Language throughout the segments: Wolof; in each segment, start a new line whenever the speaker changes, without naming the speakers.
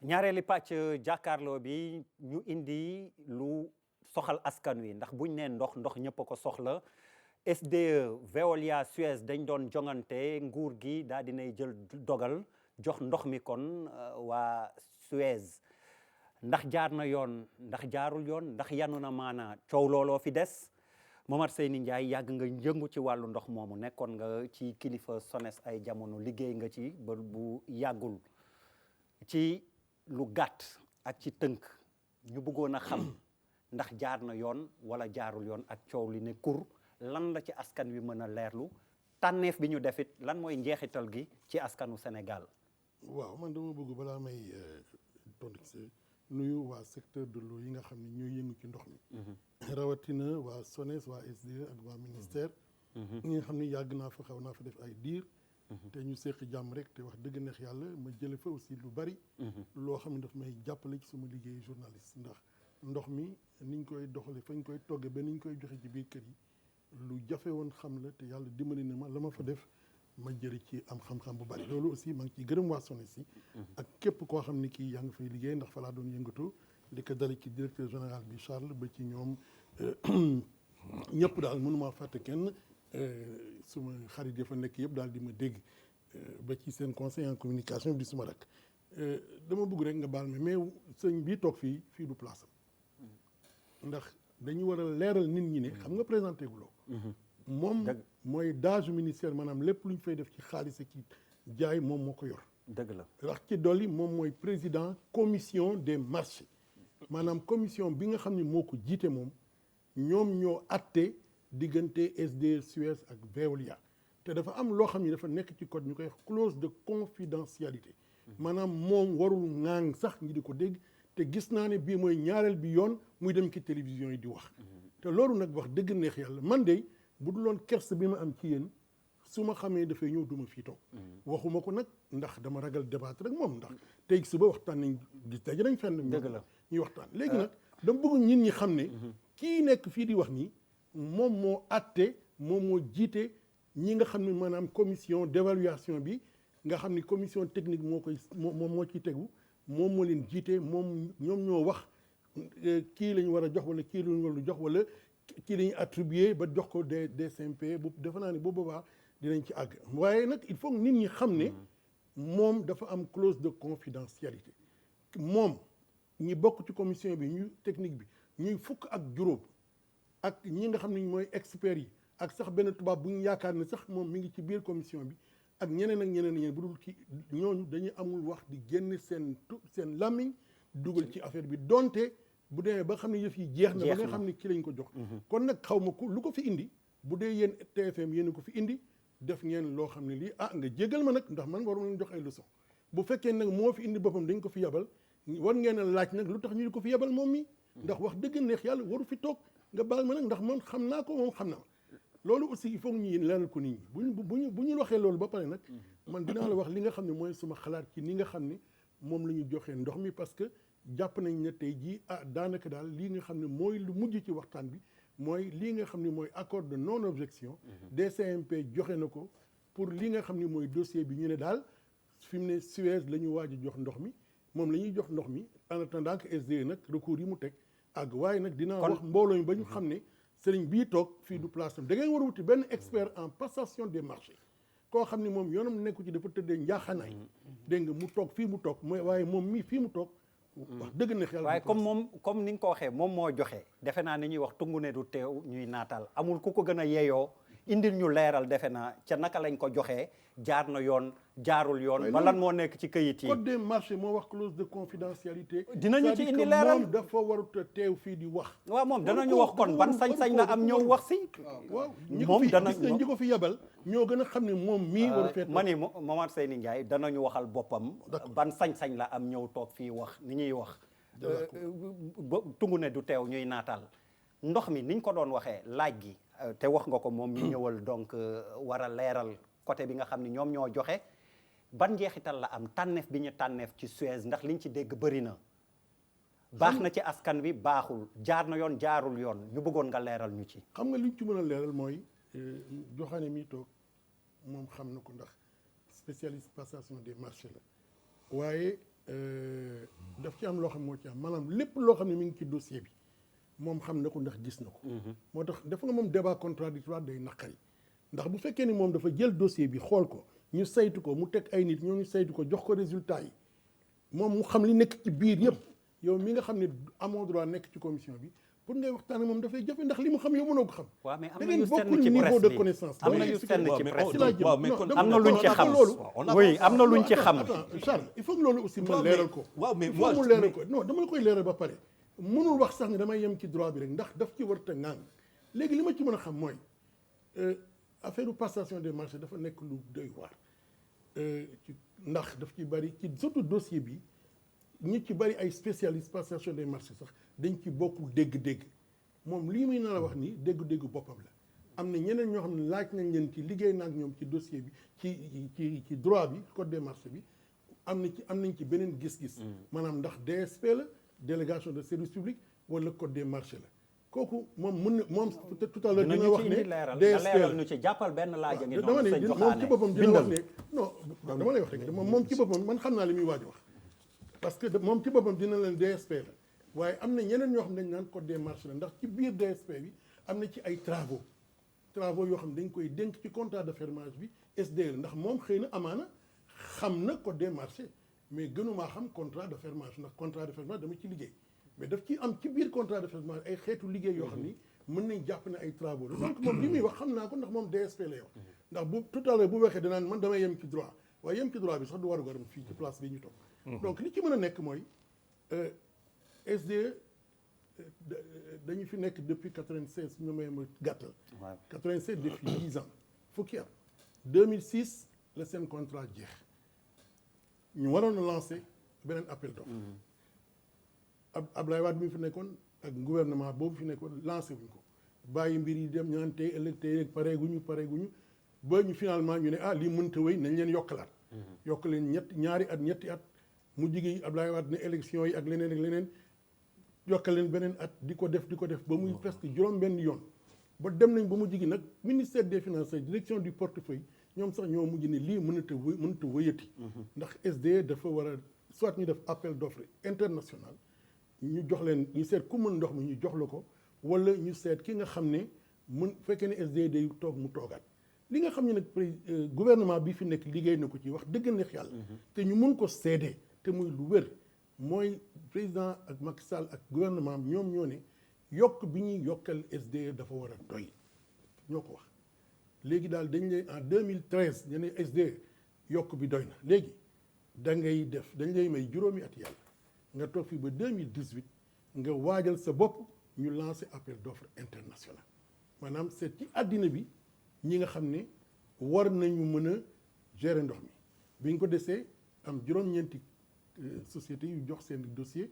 ñaareeli pàcc jàkkaarloo bi ñu indi lu soxal askan wi ndax buñ nee ndox ñëpp a ko soxla SDE Veolia Suez dañ doon jongante nguur gi daal dinay jël dogal jox ndox mi kon waa Suez ndax jaar na yoon ndax jaarul yoon ndax yanu na maana coow looloo fi des Momar Seyni Ndiaye yàgg nga yëngu ci wàllu ndox moomu nekkoon nga ci kilifa SONES ay jamono liggéey nga ci ba bu yàggul ci lu gàtt ak ci tënk ñu bëggoon a xam ndax jaar na yoon wala jaarul yoon ak coow li ne kur lan la ci askan wi mën a leerlu tànneef bi ñu defit lan mooy njeexital gi ci askanu Sénégal.
waaw man dama bëgg balaa may tontu ci nuyu waa secteur de l'eau yi nga xam ne ñooy yëngu ci ndox mi. rawatina waa SONES waa SDE ak waa ministère. ñi nga xam ne yàgg naa fa xaw naa fa def ay diir. te ñu seq jàmm rek te wax dëgg neex yàlla ma jële fa aussi lu bari. loo xam ne daf may jàppale ci sama liggéey journaliste ndax ndox mi niñ koy doxale fañ koy togge ba niñ koy joxe ci biir kër yi lu jafe woon xam la te yàlla dimbali na ma la ma fa def ma jëri ci am xam-xam bu bari loolu aussi maa ngi ciy gërëm waa SONES yi ak képp koo xam ne kii yaa ngi fay liggéey ndax fa laa doon yëngatu li ko dale ci directeur général bi Charles ba ci ñoom ñëpp daal mënumaa fàtte kenn suma xarit ya fa nekk yëpp daal di ma dégg ba ci seen conseil en communication bi di suma rek dama bëgg rek nga baal ma mais sëñ bii toog fii du place am ndax dañu war a leeral nit ñi ne xam nga présenté guloo moom mooy daaju ministère maanaam lépp lu ñu fay def ci xaalis ak ci jaay moom moo ko yor
dëgg la
wax ci dolli moom mooy président commission des marchés maanaam commission bi nga xam ne moo ko jiite moom ñoom ñoo atte diggante SDE Suez ak Veolia te dafa am loo xam ne dafa nekk ci code ñu koy wax clause de confidentialité maanaam moom warul ŋaang sax ñi di ko dégg te gis naa ne bii mooy ñaareel bi yoon muy dem ci télévision yi di wax te loolu nag wax dëgg neex yàlla man de bu dul loon kerse bi ma am ci yéen su ma xamee dafay ñëw duma fii toog waxuma ko nag ndax dama ragal débattre rek moom ndax tey suba waxtaan nañ gis daje nañ fenn
dëgg la
ñuy waxtaan léegi nag dama bëgg nit ñi xam ne kii nekk fii di wax nii moom moo atte moom moo jiite ñi nga xam ne maanaam commission d'évaluation bi nga xam ne commission technique moo koy moom moo ciy tegu moom moo leen jiite moom ñoom ñoo wax kii la ñu war a jox wala kii la ñu war a jox wala kii la ñu attribué ba jox ko DCMP bu defe naa ne bu boobaa dinañ ci àgg waaye nag il faut nit ñi xam ne moom dafa am clause de confidentialité moom ñi bokk ci commission bi ñu technique bi ñuy fukk ak juróom ak ñi nga xam ne mooy experts yi ak sax benn tubaab bu ñu yaakaar ne sax moom mi ngi ci biir commission bi ak ñeneen ak ñeneen bu dul ci ñooñu dañuy amul wax di génn seen làmmiñ dugal ci affaire bi donte bu demee ba xam ne yëf yi jeex na ba nga xam ne ki lañ ko jox kon nag xaw ma ko lu ko fi indi bu dee yéen TFM yéen ko fi indi def ngeen loo xam ne lii nga jégal ma nag ndax man waru leen jox ay leçon bu fekkee nag moo fi indi boppam dañ ko fi yebal war ngeen a laaj nag lu tax ñu di ko fi yebal moom mi ndax wax dëgg neex yàlla waru fi toog nga baal ma nag ndax man xam naa ko moom xam na ma loolu aussi il faut que ñu leeral ko nit ñi bu ñu waxee loolu ba pare nag man dinaa la wax li nga xam ne mooy suma xalaat ci ni nga xam ne moom la ñu joxee ndox mi parce que jàpp nañ ne tey jii daanaka daal lii nga xam ne mooy lu mujj ci waxtaan bi mooy lii nga xam ne mooy accord de non objection DCMP joxe na ko pour li nga xam ne mooy dossier bi ñu ne daal fi mu ne Suez la ñu waaj a jox ndox mi moom la ñuy jox ndox mi en attendant que SDE nag recours yi mu teg waaye nag dinaa wax mbooloo mi ba ñu xam ne sëriñ bii toog fii du place am da ngeen war a wuti benn expert en passation des marchés koo xam ne moom yoonam nekku ci dafa tëddee njaaxanaay dégg nga mu toog fii mu toog mooy waaye moom mii fii mu toog wax dëgg na xel
waaye comme ni nga ko waxee moom moo joxe defe naa ni ñuy wax tungu ne du teew ñuy naataal amul ku ko gën a yeyoo indil ñu leeral defe naa ca naka lañ ko joxee jaar na yoon jaarul yoon ba lan moo nekk ci këyit yi
code des marchés moo wax clause de confidentialité
dinañu ci indi leeral
moom dafa warut a teew fii di wax
waaw moom danañu wax kon ban sañ-sañ la am ñëw wax si
waaw ñi ko fi yebal ñoo gën a xam ne moom mii waru fee
ma ni Momar Seyni Ndiaye danañu waxal boppam ban sañ-sañ la am ñëw toog fii wax ni ñuy wax tungu ne du teew ñuy naataal ndox mi niñ ko doon waxee laaj gi te wax nga ko moom mi ñëwal donc war a leeral côté bi nga xam ne ñoom ñoo joxe ban njeexital la am tànneef bi ñu tànneef ci Suez ndax liñ ci dégg bëri na baax na ci askan wi baaxul jaar na yoon jaarul yoon ñu bëggoon nga leeral ñu ci
xam nga liñ ci mën a leeral mooy joxaane mi toog moom xam na ko ndax spécialiste passation des marchés la waaye daf ci am loo xam moo ci am maanaam lépp loo xam ne mi ngi ci dossier bi moom xam na ko ndax gis na ko. moo tax dafa nga moom débat contradictoire day naqari ndax bu fekkee ni moom dafa jël dossier bi xool ko ñu saytu ko mu teg ay nit ñoo ñu saytu ko jox ko résultat yi moom mu xam li nekk ci biir yëpp yow mi nga xam ne amoo droit nekk ci commission bi pour ngay waxtaan ak moom dafay jafe ndax li mu xam yow mënoo ko xam.
waaw mais am
da
na
ngeen
yu senn
bokkul
ci
niveau
presse
de
bi
connaissance.
am na yu senn ci presse bi
waaw mais kon
am na luñ ci xam oui am na luñ ci xam.
Charles il faut que loolu aussi ma leeral ko.
waaw mais
il faut mu leeral ko non dama la koy leeral ba pare mënul wax sax ni damay yem ci droit bi rek ndax daf ci warta ngaan léegi li ma ci mën a xam mooy affaire passation des marchés dafa nekk lu doy waar ndax daf ci bari ci surtout dossier bi ñi ci bari ay spécialistes passation des marchés sax dañ ci bokkul dégg-dégg moom lii muy nar a wax ni dégg-dégg boppam la am na ñeneen ñoo xam ne laaj nañ leen ci liggéey na ak ñoom ci dossier bi ci droit bi code des marchés bi am nañ ci beneen gis-gis maanaam ndax DSP la délégation de service public wala code des marchés la kooku moom mën na moom tout à l'heure dina wax ne DSP la
ñu ci jàppal benn laaj a ngi
dama
noonu
ne
sëñ
moom ci boppam dina wax
bindal
ne non dama lay wax rek moom ci boppam man xam naa li muy waaj wax parce que moom ci boppam dina leen DSP la waaye am na ñeneen ñoo xam ne dañ naan code des marchés la ndax ci biir DSP bi am na ci ay travaux yoo xam ne dañ koy dénk ci contrat de fermage bi SDE la ndax moom xëy na amaana xam na code des marchés mais gënumaa xam contrat de fermage ndax contrat de fermage dama ci liggéey mais daf ci am ci biir contrat de fermage ay xeetu liggéey yoo xam ni mën nañ jàpp ne ay travaux la donc moom li muy wax xam naa ko ndax moom DSP lay wax ndax bu tout à l'heure bu waxee danaan man damay yem ci droit waaye yem ci droit bi sax du waru garam fii ci place bi ñu toog donc li ci mën a nekk mooy SDE dañu fi nekk depuis 96 ñu may ma gàttal 96 depuis 10 ans fukki at 2006 la seen contrat jeex ñu waroon a lancer beneen appel d'offre Ablaye Wade mi fi nekkoon ak gouvernement boobu fi nekkoon lancé wuñ ko bàyyi mbir yi dem ñaan tey ëllëg tey pareeguñu ba ñu finalement ñu ne lii mënta wéy nañ leen yokkalaat yokk leen ñetti at mu jigi Ablaye Wade ne élection yi ak leneen yokkal leen beneen at di ko def ba muy presque juróom-benn yoon ba dem nañ ba mu jigi nag ministère des finances direction du portefeuille ñoom sax ñoo mujj ne lii mënata wëyati ndax SDE dafa war a soit ñu def appel d'offre international ñu jox leen ñu seet ku mën ndox mi ñu jox la ko wala ñu seet ki nga xam ne fekkee ne SDE day toog mu toogaat li nga xam ne nag gouvernement bi fi nekk liggéey na ko ci wax dëgg neex yàlla te ñu mun ko seede te muy lu wér mooy président ak Macky Sall ak gouvernement am ñoom ñoo ne yokk bi ñuy yokkal SDE dafa war a doy ñoo ko wax léegi daal dañ lay en 2013 ñu ne SDE yokk bi doy na léegi dañ lay may juróomi at yàlla nga toog fii ba 2018 nga waajal sa bopp ñu lancer appel d'offre international maanaam c'est ci àddina bi ñi nga xam ne war nañu mën a gérer ndox mi bi ñu ko desee am juróom-ñeenti sociétés yu jox seen dossier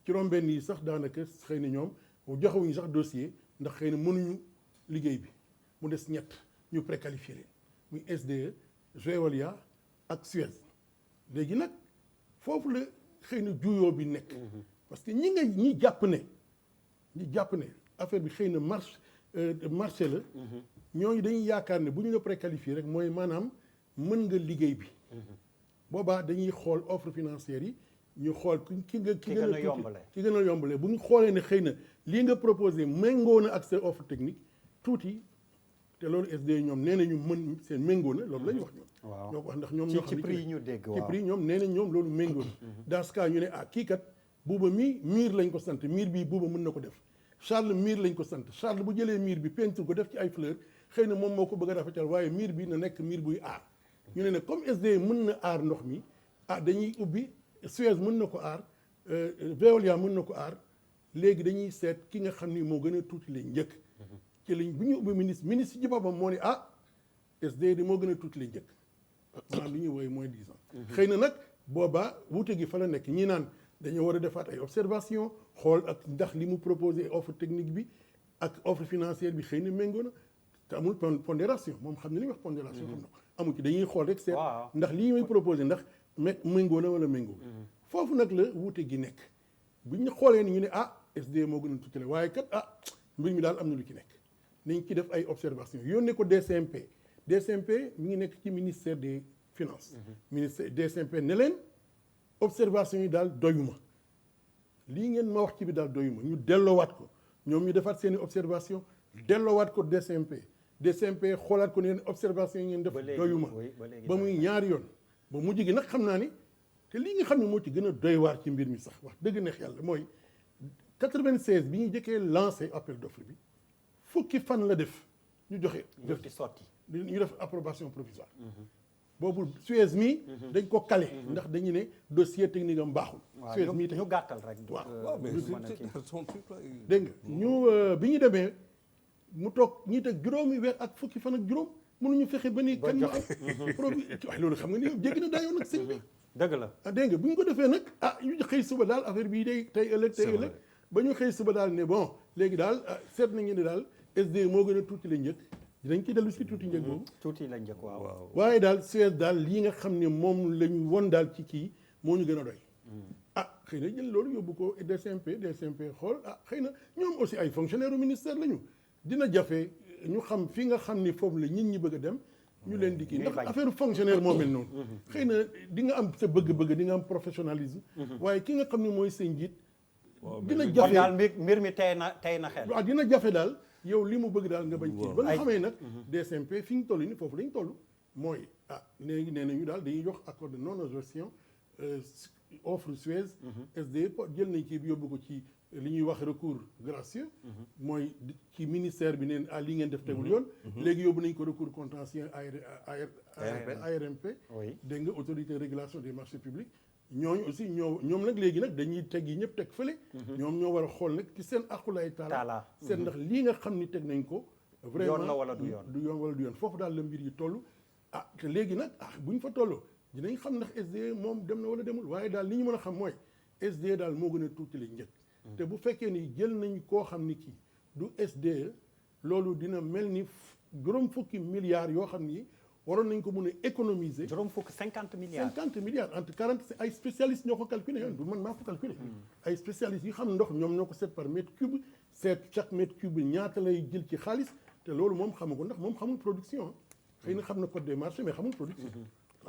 juróom-benn yi sax daanaka xëy na ñoom joxewuñu sax dossier ndax xëy na mënuñu liggéey bi mu des ñett ñu préqualifié leen muy SDE Veolia ak Suez léegi nag foofu la xëy na juyoo bi nekk parce que ñi jàpp ne affaire bi xëy na marché la ñooñu dañuy yaakaar ne bu ñu la préqualifié rek mooy maanaam mën nga liggéey bi boobaa dañuy xool offre financière yi ñu xool ki gën a yombale bu ñu xoolee ne xëy na lii nga proposé méngoo na ak sa offre technique tuuti te loolu SDE ñoom nee na ñu mën seen méngoo na loolu la ñu wax ñoom ñoo ko wax ndax ñoom ñoo xam
ci prix ñu dégg
ci prix ñoom nee na ñoom loolu méngoo na dans ce cas ñu ne kii kat buuba miir lañ ko sant miir bii buuba mën na ko def Charles miir lañ ko sant Charles bu jëlee miir bi peinture ko def ci ay fleur xëy na moom moo ko bëgg a rafetal waaye miir bi na nekk miir buy aar ñu ne nag comme SDE mën na aar ndox mi dañuy ubbi Suez mën na ko aar Veolia mën na ko aar léegi dañuy seet ki nga xam ni moo gën a tuuti leen njëkk ci lañ bu ñu ubbi ministre ci boppam moo ne SDE di moo gën a tuuti leen njëkk maanaam li ñuy wooye moins 10 ans xëy na nag boobaa wuute gi fa la nekk ñi naan dañoo war a defaat ay observation xool ak ndax li mu proposé offre technique bi ak offre financière bi xëy na méngoo na te amul pondération moom xam ne li wax pondération xam na ko amu ci dañuy xool rek seet ndax lii muy proposé ndax méngoo na wala méngoo foofu nag la wuute gi nekk bu ñu xoolee ni ñu ne SDE moo gën a tuuti waaye kat mbir mi daal am na lu ci nekk nañ ci def ay observation yónnee ko DCMP mi ngi nekk ci ministère des finances ministère DCMP ne leen observation yi daal doyuma lii ngeen ma wax ci bi daal doyuma ñu delloowaat ko ñoom ñu defaat seen i observation delloowaat ko DCMP xoolaat ko ne observation yi ngeen def doyuma ba muy ñaari yoon ba mujj gi nag xam naa ni te lii nga xam ne moo ci gën a doy waar ci mbir mi sax wax dëgg neex yàlla mooy 96 bi ñu jëkkee lancé appel d'offre bi fukki fan la def ñu joxe
def ci sotti
ñu def approbation provisoire boobu Suez mi dañ ko calé ndax dañu ne dossier technique am baaxul Suez mi
ñu gàttal rek
waaw
mais
dégg nga ñu bi ñu demee mu toog ñi teg juróomi weer ak fukki fan ak juróom mënuñu fexe ba ni kan ñu am produit waaye loolu xam nga ni jéggi na daayoo nag sëñ bi
dëgg la
ah dégg nga bu ñu ko defee nag ñu xëy suba daal affaire bii day tey ëllëg ba ñu xëy suba daal ne bon léegi daal seet nañu ne daal SDE moo gën a tuuti la njëkk dinañ ci dellu si tuuti njëkk boobu
tuuti la njëkk waaw
waaye daal Suez daal lii nga xam ne moom lañu won daal ci kii moo ñu gën a doy xëy na jël loolu yóbbu ko DCMP xool xëy na ñoom aussi ay fonctionnaire u ministère lañu dina jafe ñu xam fi nga xam ni foofu la nit ñi bëgg a dem ñu leen di kii ndax affaire fonctionnaire moo mel noonu xëy na di nga am sa bëgg-bëgg di nga am professionnalisme waaye ki nga xam ne mooy sa njiit dina jafe
daal mbir mi tey na xel
waaw dina jafe daal yow li mu bëgg daal nga bañ kii ba nga xamee nag DCMP fi ñu toll ni foofu lañ toll mooy léegi nee nañu daal dañuy jox accord de non objection offre Suez SDE jël nañ kii bi yóbbu ko ci li ñuy wax recours gracieux mooy ci ministère bi neen li ngeen def tegul yoon léegi yóbbu nañ ko recours contentieux ARMP dégg nga autorité de régulation des marchés publics ñooñu aussi ñoom nag léegi nag dañuy teg yi ñëpp teg fële ñoom ñoo war a xool nag ci seen aqulay taala seen ndax lii nga xam ni teg nañ ko vraiment
yoon la wala du yoon
du yoon wala du yoon foofu daal la mbir yi toll te léegi nag bu ñu fa tolloo dinañ xam ndax SDE moom dem na wala demul waaye daal li ñu mën a xam mooy SDE daal moo gën a tuuti la njëkk te bu fekkee ni jël nañ koo xam ni kii du SDE loolu dina mel ni juróom fukki milliards yoo xam ni waroon nañ ko mun a économiser.
juróom fukk 50 milliards.
50 milliards entre 40 ay spécialistes ñoo ko calculé yoon du man maa ko calculé. ay spécialistes yi xam ndox ñoom ñoo ko seet par mètre cube seet chaque mètre cube ñaata lay jël ci xaalis te loolu moom xamu ko ndax moom xamul production xëy na xam na code des marchés mais xamul production.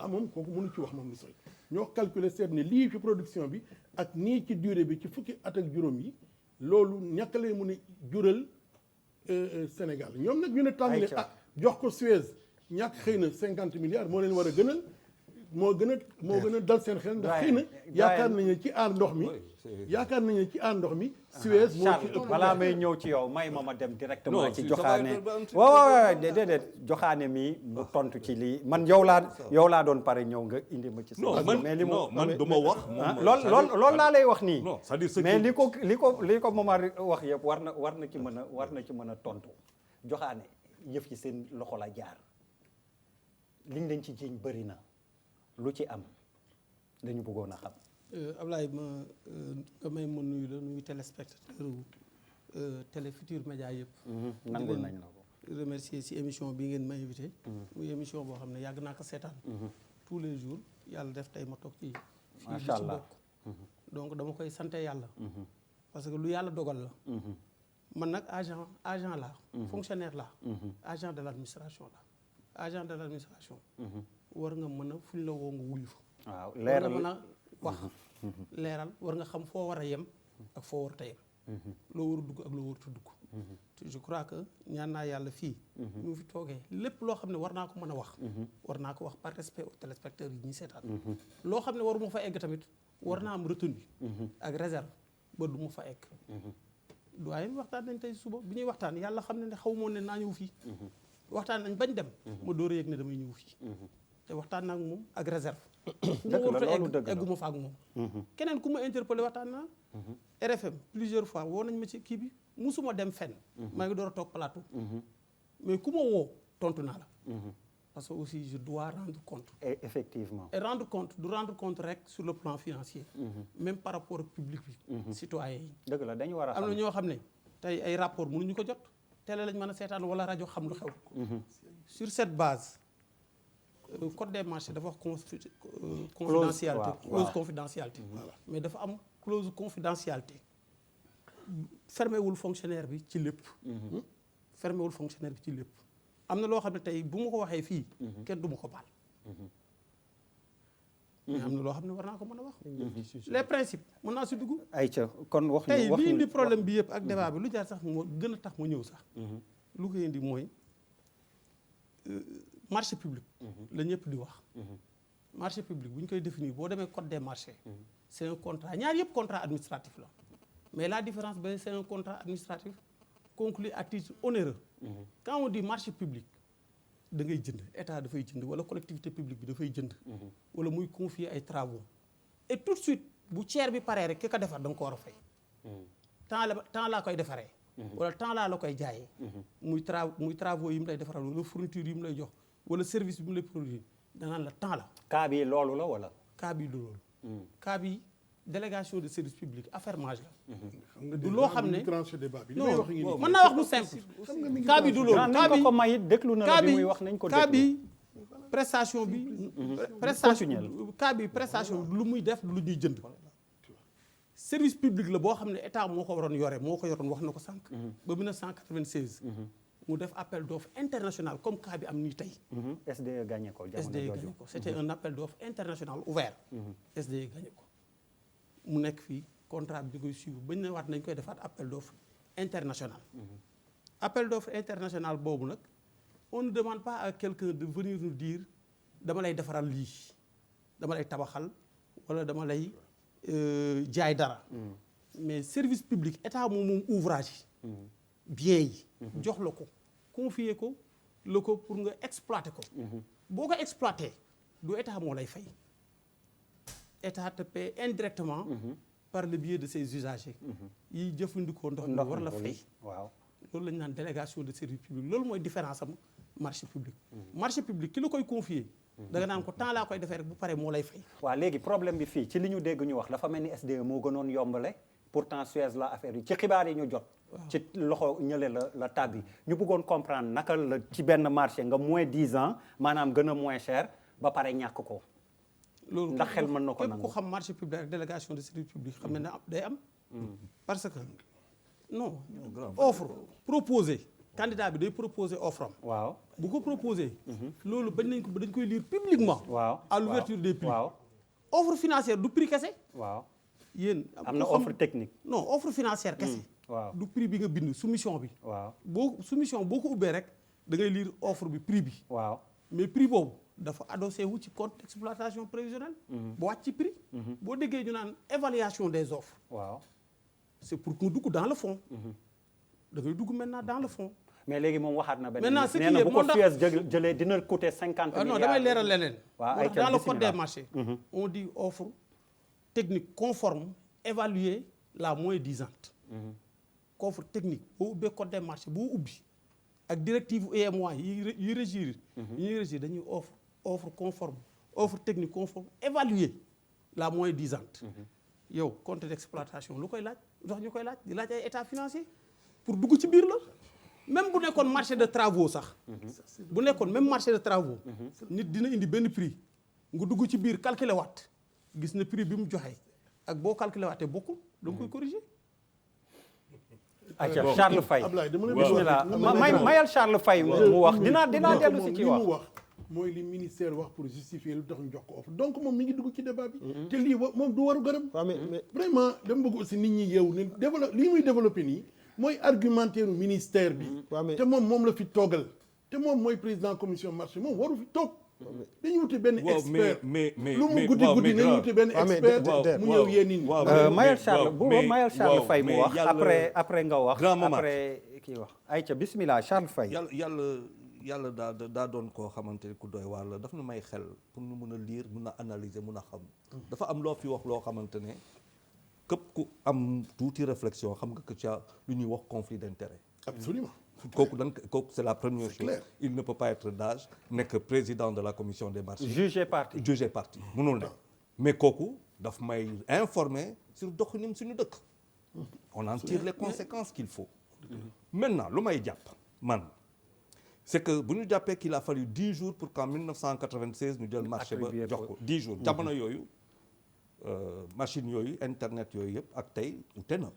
moom kooku mënu ci wax moom lu sooy ñoo calculé seet ne lii fi production bi ak nii ci durée bi ci fukki at ak juróom yi loolu ñàkk lay mun a jural Sénégal ñoom nag ñu ne tàmbale jox ko Suez ñàkk xëy na 50 milliards moo leen war a gënal moo gën a dal seen xel ndax xëy na yaakaar nañu ne ci aar ndox mi Suez moo ci ëpp
balaa may ñëw ci yow may ma dem directement ci joxaane waaw déedéet joxaane mi mu tontu ci lii man yow laa doon pare ñëw nga indi ma ci mais li
man duma wax
loolu laa lay wax nii mais
li
ko Momar wax yëpp war na ci mën a tontu joxaane yëf yi seen loxo la jaar liñ leen ci jiiñ bëri na lu ci am dañu bëggoon a xam.
Ablaye nga may ma nuyu la nuyu téléspectateur Télé Futurs Médias yëpp.
nangul nañ la ko.
remercier si émission bi ngeen ma invité. muy émission boo xam ne yàgg naa ko seetaan. tous les jours yàlla def tey ma toog ci.
macha allah
donc dama koy sante yàlla. parce que lu yàlla dogal la. man nag agent la fonctionnaire la agent de l' administration la agent de l' administration. war nga mën a fuñ la woo nga wuyu fa.
waaw
leeral war nga mën a wax. leeral war nga xam foo war a yem ak foo warut a yem. loo war a dugg ak loo warut a dugg. je crois que ñaan naa yàlla fii. ñu fi toogee lépp loo xam ne war naa ko mën a wax. war naa ko wax par respect aux téléspectateurs yi ñuy seetaan. loo xam ne waruma fa egg tamit war naa am retenu ak réserve ba du mu fa egg. doyen waxtaan nañ tey suba bi ñuy waxtaan yàlla xam ne xaw moon ne naa ñëw fii. waxtaan nañ bañ dem. ma door a yëg ne damay ñëw fii. te waxtaan naa ak moom ak réserve. fu ma warut a egg egguma fa ak moom. keneen ku ma interpellé waxtaan naa. RFM plusieurs fois woo nañ ma ci kii bi musuma dem fenn. maa ngi door a toog plateau. mais ku ma woo tontu naa la. parce que aussi je dois rendre compte.
Et effectivement.
et rendre compte rek sur le plan financier. même par rapport ak public bi. citoyen yi.
dëgg la dañu war a xam
am na ñoo xam ne tey ay rapport mënuñu ko jot télé lañ mën a seetaan wala rajo xam lu xew. sur cette base code des marchés dafa wax confidentialité clause confidentialité. mais dafa am clause confidentialité fermé wul fonctionnaire bi ci lépp. fermé wul fonctionnaire bi ci lépp. am na loo xam ne tey bu ma ko waxee fii. kenn du ma ko baal. mais am na loo xam ne war naa ko mën a wax. les principes mën naa si dugg.
ayca kon wax
tey
ñu
li indi problème bi yëpp ak débat bi lu jaar sax moo gën a tax ma ñëw sax. lu ko indi mooy marché public. la ñëpp di wax. marché public bu ñu koy définir boo demee code des marchés. c'est un contrat ñaar yëpp contrat administratif la. mais la différence ba c'est un contrat administratif conclu à titre onéreux. Quand on dit marché public da ngay jënd état dafay jënd wala collectivité publique bi dafay jënd. wala muy confier ay travaux. et tout de suite bu tiers bi paree rek ki ko defar da nga ko war a fay. temps laa koy defaree. wala temps laa la koy jaayee. muy travaux yi mu lay defaral wala fourniture yi mu lay jox wala service bi mu lay produire danaan la temps la.
cas bi loolu la wala.
cas bi du loolu. cas bi délégation de service public affermage la. du loo xam ne non mën naa wax lu simple. cas bi du loolu
nañ ko ko may déglu na la bi muy wax nañ ko déglu
cas bi prestation bi. cas bi prestation bi lu muy def lu ñuy jënd. service public la boo xam ne état moo ko waroon yore moo ko yoroon wax na ko sànq. ba 1996. mu def appel d'offre international comme cas bi am nii tey.
SDE gagné ko jamono
SDE gagné ko c'était un appel d'offre international ouvert. SDE gagné ko. mu nekk fii contrat bi di koy suivre bañ ne waat nañ koy defaat appel d'offre international. appel d'offre international boobu nag on ne demande pas à quelqu'un de venir nous dire dama lay defaral lii dama lay tabaxal wala dama lay jaay dara. mais service public état moom ouvrage yi. bien yi. jox la ko confier ko la ko pour nga exploiter ko. boo ko exploiter du état moo lay fay. état te paie indirectement. par le biais de ses usagers. yiy jëfandikoo ndox mi war la fay.
waaw
loolu la ñu naan délégation de service public loolu mooy différence am marché public. marché public ki la koy confier. da nga naan ko temps laa koy defee rek bu paree moo lay fay.
waaw léegi problème bi fii ci li ñu dégg ñu wax dafa mel ni SDE moo gënoon yombale pourtant Suez la affaire yi ci xibaar yi ñu jot. ci loxo ñële la tàbbi ñu bëggoon comprendre naka la ci benn marché nga moins 10 ans maanaam gën a moins cher ba pare ñàkk ko.
loolu
ndax xel mën na ko nangu
képp ku xam marché public ak délégation de service public xam ne day am. parce que non offre proposé candidat bi day proposer offre am.
waaw
bu ko proposer loolu dañ koy lire publiquement.
waaw
à l'ouverture des prix.
waaw
offre financière du prix kese.
waaw
yéen
am na offre technique.
non offre financière kese.
waaw
du prix bi nga bind soumission bi.
waaw
soumission boo ko ubbee rek da ngay lire offre bi prix bi.
waaw
mais prix boobu dafa adossé wu ci compte d'exploitation prévisionnelle. ba wàcc ci prix. boo déggee ñu naan évaluation des offres.
waaw
c'est pour que nga dugg dans le fond. da ngay dugg maintenant dans le fond.
mais léegi moom waxaat na benn.
maintenant ce qui
nee na
est
bu ko Suez jëlee dina coûter 50 milliards.
non damay leeral leneen.
waaw ay
dans le code des marchés. on dit offre technique conforme évaluée la moins disante. offre technique boo ubbee code des marchés boo ubbi ak directive UEMOA yi régir. yi régir dañuy offre conforme offre technique conforme évaluée la moins disante. yow compte d'exploitation lu koy laaj ndox ñu koy laaj di laaj ay état financier pour dugg ci biir la. même bu nekkoon marché de travaux sax. bu nekkoon même marché de travaux. nit dina indi benn prix nga dugg ci biir calculer waat gis na prix bi mu joxe ak boo calculer waatee bokkul da nga koy corriger.
ayca Charles Faye
Ablaye dama la
bismillah mayal Charles Faye mu wax dinaa dellu si ci
li
wax.
mu wax mooy li ministère wax pour justifier lu tax ñu jox ko offre donc moom mi ngi dugg ci débat bi. te lii moom du waru gërëm. vraiment dama bëgg aussi nit ñi yeewu ne lii muy développé nii. mooy argumentaire ministère bi. te moom la fi toogal. te moom mooy président commission marché moom waru fi toog. dañu wuti benn expert lu mu guddi nañu wuti benn expert mu ñëw yee nit ñi.
mayal Charles Faye mu wax après nga wax. après kii wax ayca bismillah Charles Faye.
yàlla daa doon koo xamante ni ku doy waar la daf nu may xel pour ñu mun a lire mun a analyser mun a xam. dafa am loo fi wax loo xamante ne. képp ku am tuuti réflexion xam nga que tu as lu ñuy wax conflit d'intérêt.
Absolument.
kooku c'est la première chose.
Clair.
Il ne peut pas être d'âge nekk président de la commission des marchés.
jugé parti
mënul ne mais kooku daf may informer sur doxalin suñu dëkk. on en tire les conséquences qu'il faut. maintenant lu may jàpp man c'est que bu ñu jàppee qu'il a fallu 10 jours pour qu'en 1996 ñu jël marché ba jox ko 10 jours jamono yooyu. machine yooyu internet yooyu yëpp ak tey ute na.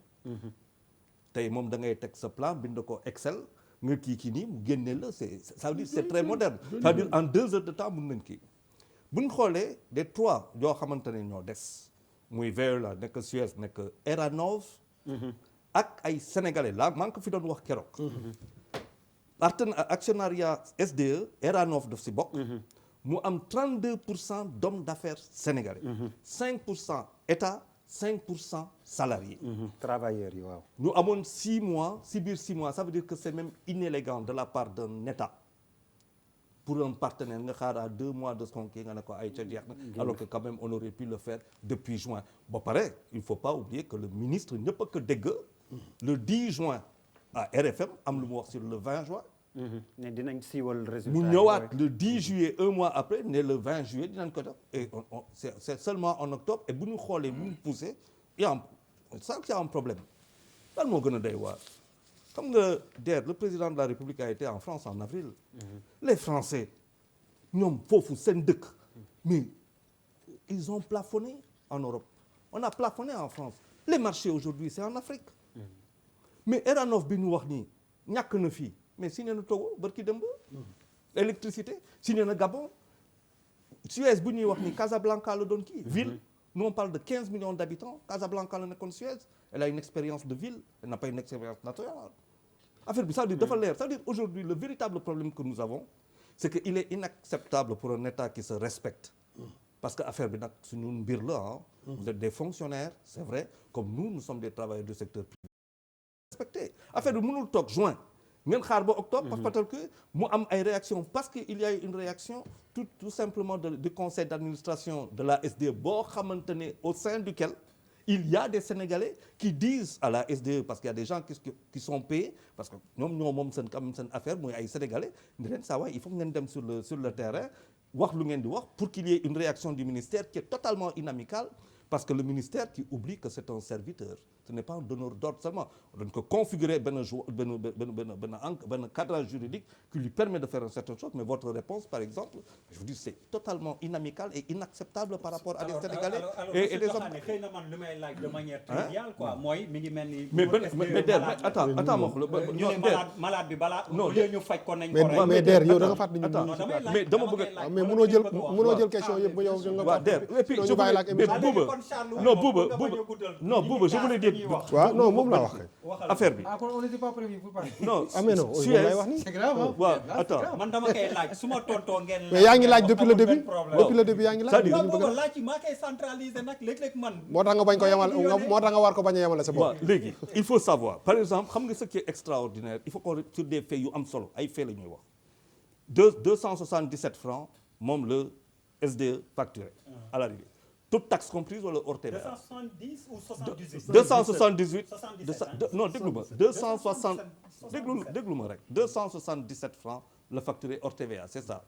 tey moom da ngay teg sa plan bind ko Excel nga kii nii mu génne la ça veut dire c'est très moderne. ça veut dire en 2 heures de temps mun nañ kii. bu ñu xoolee des 3 yoo xamante ne ñoo des muy Veolia nekk Suez nekk Eranov ak ay sénégalais la maa ngi ko fi doon wax keroog. actionnariat SDE Eranov daf si bokk. mu am 32% d'hommes d'affaires sénégalais. 5% état 5% salariés.
travailleurs yi waaw.
ñu amoon 6 mois si biir 6 mois ça veut dire que c'est même inélégant de la part d'un état pour un partenaire nga xaar à 2 mois de son kii nga ne ko ay ca jeex na alors que quand même on aurait pu le faire depuis juin ba pare il faut pas oublier que le ministre ñëpp a ko dégg le 10 juin à RFM am lu mu wax sur le 20 juin.
ne dinañ siiwal résultat
mu ñëwaat le 10 juillet 1 mois après ne le 20 juillet dinañ ko def et c'est seulement en octobre et bu ñu xoolee bu ñu poussé il y a un problème lan moo gën a doy waar xam nga der le président de la République a été en France en avril. Les Français ñoom foofu seen dëkk mais ils ont plafonné en Europe on a plafonné en France les marchés aujourd'hui c'est en Afrique mais Eranov bi ñu wax nii ñàkk na fii mais signé na Togo barki démb électricité signé na Gabon Suez bu ñuy wax ni Casablanca la doon kii ville nous on parle de 15 millions d'habitants Casablanca la nekkoon Suez elle a une expérience de ville elle n'a pas une expérience naturelle affaire bi ça veut dire dafa leer ça veut dire aujourd'hui le véritable problème que nous avons c'est que il est inacceptable pour un État qui se respecte parce que affaire bi nag suñu mbir la ah vous êtes des fonctionnaires c'est vrai comme nous sommes des travailleurs du secteur privé respecté affaire bi mënul toog juin ngeen xaar ba octobre parce que mu am ay réaction parce que il y a eu une réaction tout simplement du conseil d'administration de la SDE boo xamante ne au sein duquel il y a des Sénégalais qui disent à la SDE parce qu'il y a des gens qui sont payés parce que ñoom ñoo moom seen quand même seen affaire mooy ay Sénégalais ne leen saa waay il faut ngeen dem sur le terrain wax lu ngeen di wax pour qu'il y ait une réaction du ministère qui est totalement inamicale parce que le ministère qui oublie que c'est un serviteur ce n'est pas un donneur d'ordre seulement dañ ko configurer benn cadrage juridique qui lui permet de faire une certaine chose mais votre réponse par exemple je vous dis c'est totalement inamical et inacceptable par rapport à des Sénégalais et des hommes
xëy na man li may laaj de manière triviale quoi mooy mi ngi mel ni
mais der attends ma wax
ñu ne malade bi balaa non ñu faj ko nañ ko
mais der yow da nga fàttali ñu
mais dama bëgg
mais mënoo jël question yëpp ba yow nga
waaw der et puis je Bouba je voulais dire
waaw non moom laa wax kay
affaire bi
kon on n'était pas prévu pour parler.
non
mais non lay wax ni
c'est grave hein.
waaw attends
man dama koy laaj su ma tontoo ngeen
mais yaa ngi laaj depuis le début yaa ngi laaj
c'est-à-dire
non booba laaj yi maa koy centraliser nag léeg-léeg man
moo tax nga bañ ko yemal moo tax nga war ko bañ a yemale sa bopp
waaw léegi il faut savoir par exemple xam nga ce qui est extraordinaire il faut qu'on sur des faits yu am solo ay faits la ñuy wax 277 francs moom le SDE facturé à l'arrivée toute taxe comprise wala hors TVA
270 ou 78
278
77
non déglu ma 260 déglu ma rek 277 francs le facturé hors TVA c'est ça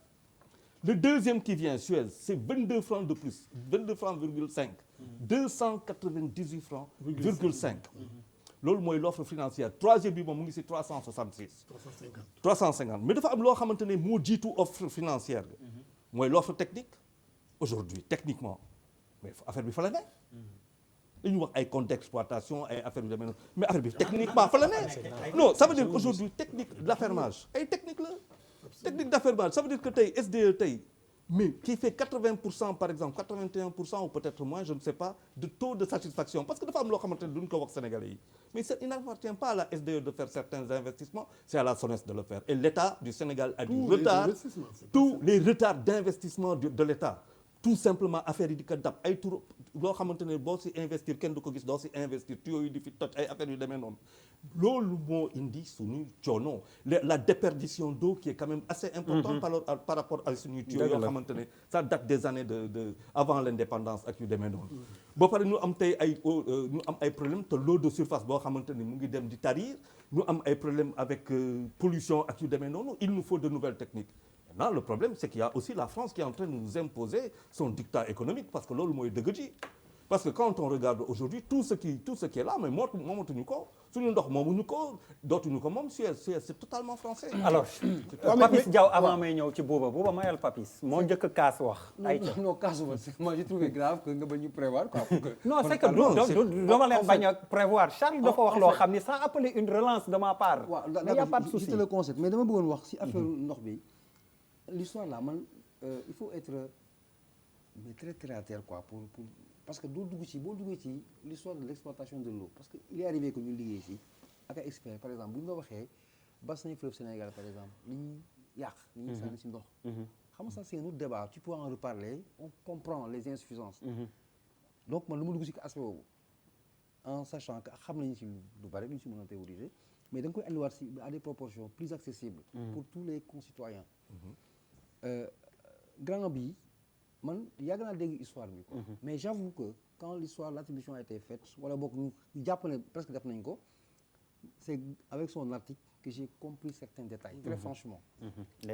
le deuxième qui vient Suez c'est 22 francs de plus 22 francs virgule 5 298 francs virgule 5 loolu mooy l'offre financière troisième bi moom mu ngi ci 366 350 mais dafa am loo xamante ne moo jiitu offre financière bi mooy l'offre technique aujourd'hui techniquement mais affaire bi fa la ne dañuy wax ay comptes d'exploitation ay affaire yu demee noonu mais affaire bi techniquement fa la ne non ça veut dire aujourd'hui technique d'affermage ay technique la technique d'affermage ça veut dire que tey SDE tey mais qui fait 80% par exemple 81% ou peut-être moins je ne sais pas de taux de satisfaction parce que dafa am loo xamante ne duñ ko wax Sénégalais yi mais il n'appartient pas à la SDE de faire certains investissements c'est à la SONES de le faire et l'État du Sénégal a du retard tous les retards d'investissement de l'État tout simplement affaire yi di ko dab ay tur loo xamante ne boo si investir kenn du ko gis doo si investir tuyaux yi di fi toj ay affaires yu demee noonu loolu moo indi suñuy coono la déperdition d'eau qui est quand même assez importante par rapport à suñuy tuyaux yoo xamante ne ça date des années de avant l'indépendance ak yu demee noonu ba pare ñu am tey ay problème te l'eau de surface boo xamante ne mu ngi dem di tarir ñu am ay problème avec pollution ak yu demee noonu il nous faut de nouvelles techniques. Maintenant, le problème, c'est qu'il y a aussi la France qui est en train de nous imposer son dictat économique parce que loolu mooy dëgg ji parce que quand on regarde aujourd'hui tout ce qui est là mais moomatuñu ko suñu ndox moomuñu ko dootuñu ko moom c'est totalement français.
alors Papis Diaw avant may ñëw ci Bouba mayal Papis moo njëkk kaas wax.
non kaasuma moi j'ai trouvé grave que nga bañ ñu prévoir quoi.
non c'est que dama leen bañ a prévoir Charles dafa wax loo xam ni ça appelé une relance de ma part. mais y a pas de souci
c'était le concept mais dama bëggoon wax si affaire ndox bi. L'histoire là man il faut être mais très terre à terre quoi pour parce que boo duggee ci l'histoire de l'exploitation de l'eau parce que il est arrivé que ñu liggéey ci ak ay experts par exemple bu ñu la waxee bassin fleuve Sénégal par exemple li ñuy yàq li ñuy sànni ci ndox xam nga ça c'est un autre débat tu peux en reparler on comprend les insuffisances donc man lu ma dugg ci aspect boobu en sachant que xam nañu ci lu bari lu ñu ci mën a théoriser mais da nga koy andiwaat ci à des proportions plus accessibles pour tous les concitoyens grand bi man yàgg naa dégg histoire bi quoi mais j'avoue que quand l'attribution a été faite wala boog ñu jàpp ne presque def nañ ko c'est avec son article que j'ai compris certains détails très franchement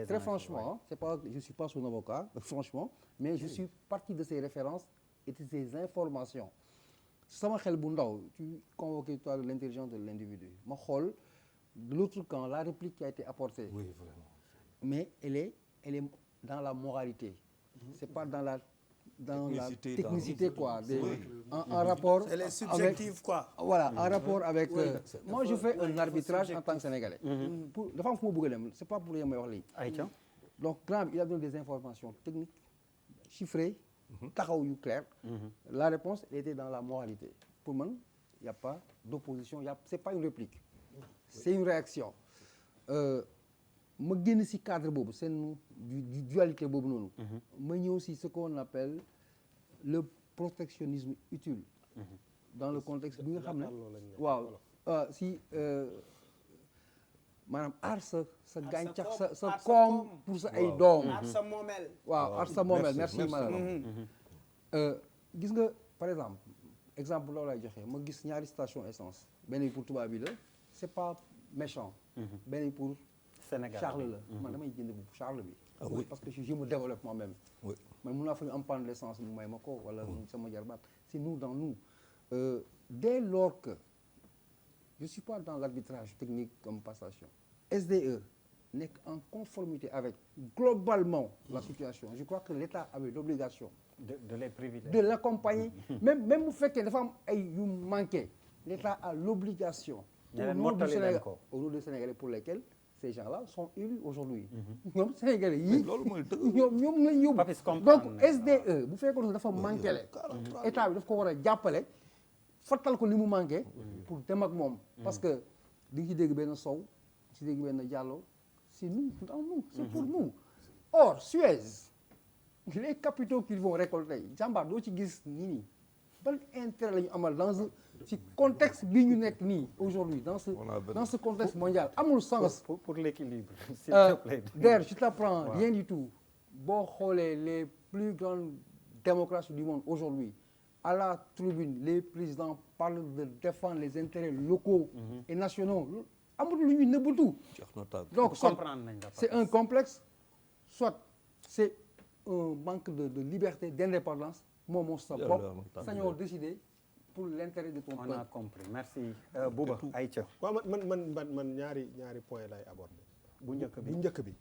très franchement c'est pas je suis pas son avocat franchement mais je suis parti de ces références et de ces informations sama xel bu ndaw tu convoquais toi de l'intelligence de l'individu ma xool de l'autre camp la réplique qui a été apportée
oui vraiment
mais elle est dans la moralité c'est pas dans la technicité quoi en rapport
elle est subjective
avec,
quoi
voilà en rapport avec moi je fais un arbitrage en tant que Sénégalais pour dafa am fu ma bëgg a dem c'est pas pour rien may wax lii donc grand bi il a donné des informations techniques chiffrées taxaw yu clair la réponse était dans la moralité pour man il y a pas d'opposition c'est pas une réplique c'est une réaction ma génn ci cadre boobu seen dualité boobu noonu ma ñëw ci ce qu'on appelle le protectionnisme utile dans le contexte bi nga xam ne waaw si maanaam aar sa gàncax sa koom pour sa ay doom
aar sa moomeel
waaw aar sa moomeel merci madame gis nga par exemple loolu lay joxe ma gis ñaari station essence benn bi pour tubaab bi la c'est pas méchant benn bi pour
Sénégal
Charles la man damay jënd bu Charles bi
oui.
parce que je me développe moi-même
oui.
man mun naa fa ñu am panne d'essence mu may ma ko wala sama jarbaat c'est nous dans nous dès lors que je suis pas dans l'arbitrage technique comme passation SDE nekk en conformité avec globalement la situation je crois que l'État avait l'obligation
de les privilégier
de l'accompagner même bu fekkee dafa am ay yu manqué l'État a l'obligation au nom du Sénégalais pour lesquels ces gens-là sont élus aujourd'hui ñoom Sénégalais yi ñoom lañ yóbbu donc SDE bu fekkoon dafa manqué le état bi daf ko war a jàppale fattal ko li mu manqué pour dem ak moom parce que di nga ci dégg benn Sow ci dégg benn Diallo c'est nous dans nous c'est pour nous or Suez les capitaux qu'ils vont récolter jàmbaar doo ci gis nii ban intérêt la ñu amal dans ci contexte bi ñu nekk nii aujourd'hui dans ce contexte mondial amul sens
pour l'équilibre s'il te plaît
d'ailleurs je t'apprends rien du tout boo xoolee les plus grandes démocraties du monde aujourd'hui à la tribune les présidents parlent de défendre les intérêts locaux et nationaux amul lu ñuy nëbbatu donc c'est un complexe soit c'est un manque de liberté d'indépendance moom moo sa bopp sañoo décider pour l'intérêt de ton peuple.
On a compris merci Bouba Aïcha.
waaw man ñaari point lay aborder. bu njëkk bi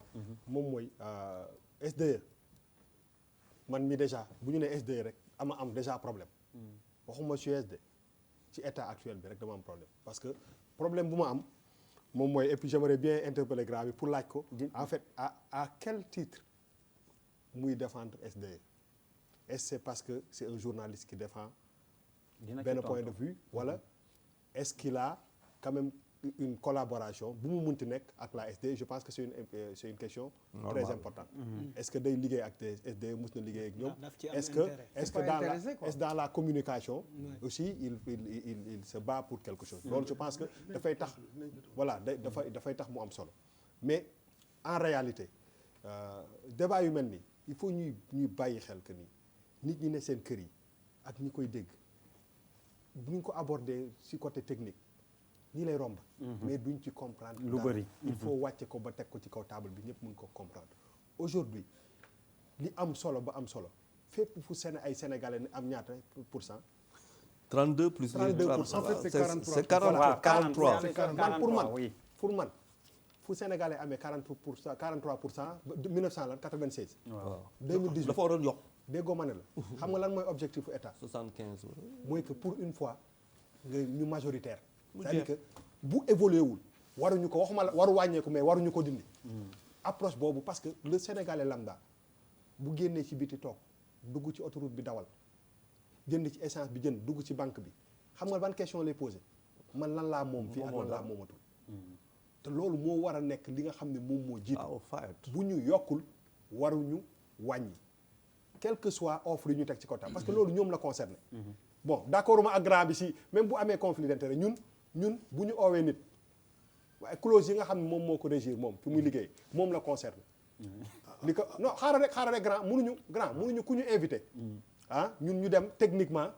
moom mooy SDE man mi déjà bu ñu nee SDE rek am déjà problème waxuma Suez de ci état actuel bi rek dama am problème parce que problème bu ma am moom mooy et puis j'aimerais bien interpeller grand bi pour laaj ko en fait à quel titre muy défendre SDE est-ce que c'est parce que c'est un journaliste qui défend benn point de vue wala est-ce qu'il a quand même une collaboration bu mu munti nekk ak la SDE je pense que c'est une question très importante est-ce que day liggéey ak SDE mus na liggéey ak ñoom est-ce que dans la communication aussi il se bat pour quelque chose loolu je pense que dafay tax voilà dafay tax mu am solo mais en réalité débat yu mel nii il faut ñuy bàyyi xel que ni nit ñi ne seen kër yi ak ñi koy dégg bu ñu ko aborder ci côté technique ñii lay romb mais duñ ci comprendre
lu bari
il faut wàcce ko ba teg ko ci kaw table bi ñëpp mun ko comprendre aujourd'hui li am solo ba am solo fépp fu ay Sénégalais ne am ñaata pour cent
32 plus
32% en fait c'est
43
pour man fu Sénégalais amee 43% 1996
waaw
2018
dafa waroon yokk
déggoo ma ne la xam nga lan mooy objectif bu état
75
mooy que pour une fois nga ñu majoritaire c'est-à-dire que bu évolué wul waruñu ko waxuma la waru wàññeeku mais waruñu ko dindi approche boobu parce que le Sénégalais lambda bu génnee ci biti toog
dugg ci autoroute bi dawal jënd ci essence bi jënd dugg ci banque bi xam nga ban question lay posé man lan laa moom fii ak lan laa moomatul te loolu moo war a nekk li nga xam ne moom moo jiitu bu ñu yokkul waruñu wàññi quel que soit offre yi ñu teg ci côté parce que loolu ñoom la concerné bon d'accord ma ak grand bi si même bu amee conflit d'intérêt ñun bu ñu oowee nit waaye clause yi nga xam ne moom moo ko régir moom fi muy liggéey moom la concerné li ko non xaaral rek grand mënuñu ku ñu invité ñun ñu dem techniquement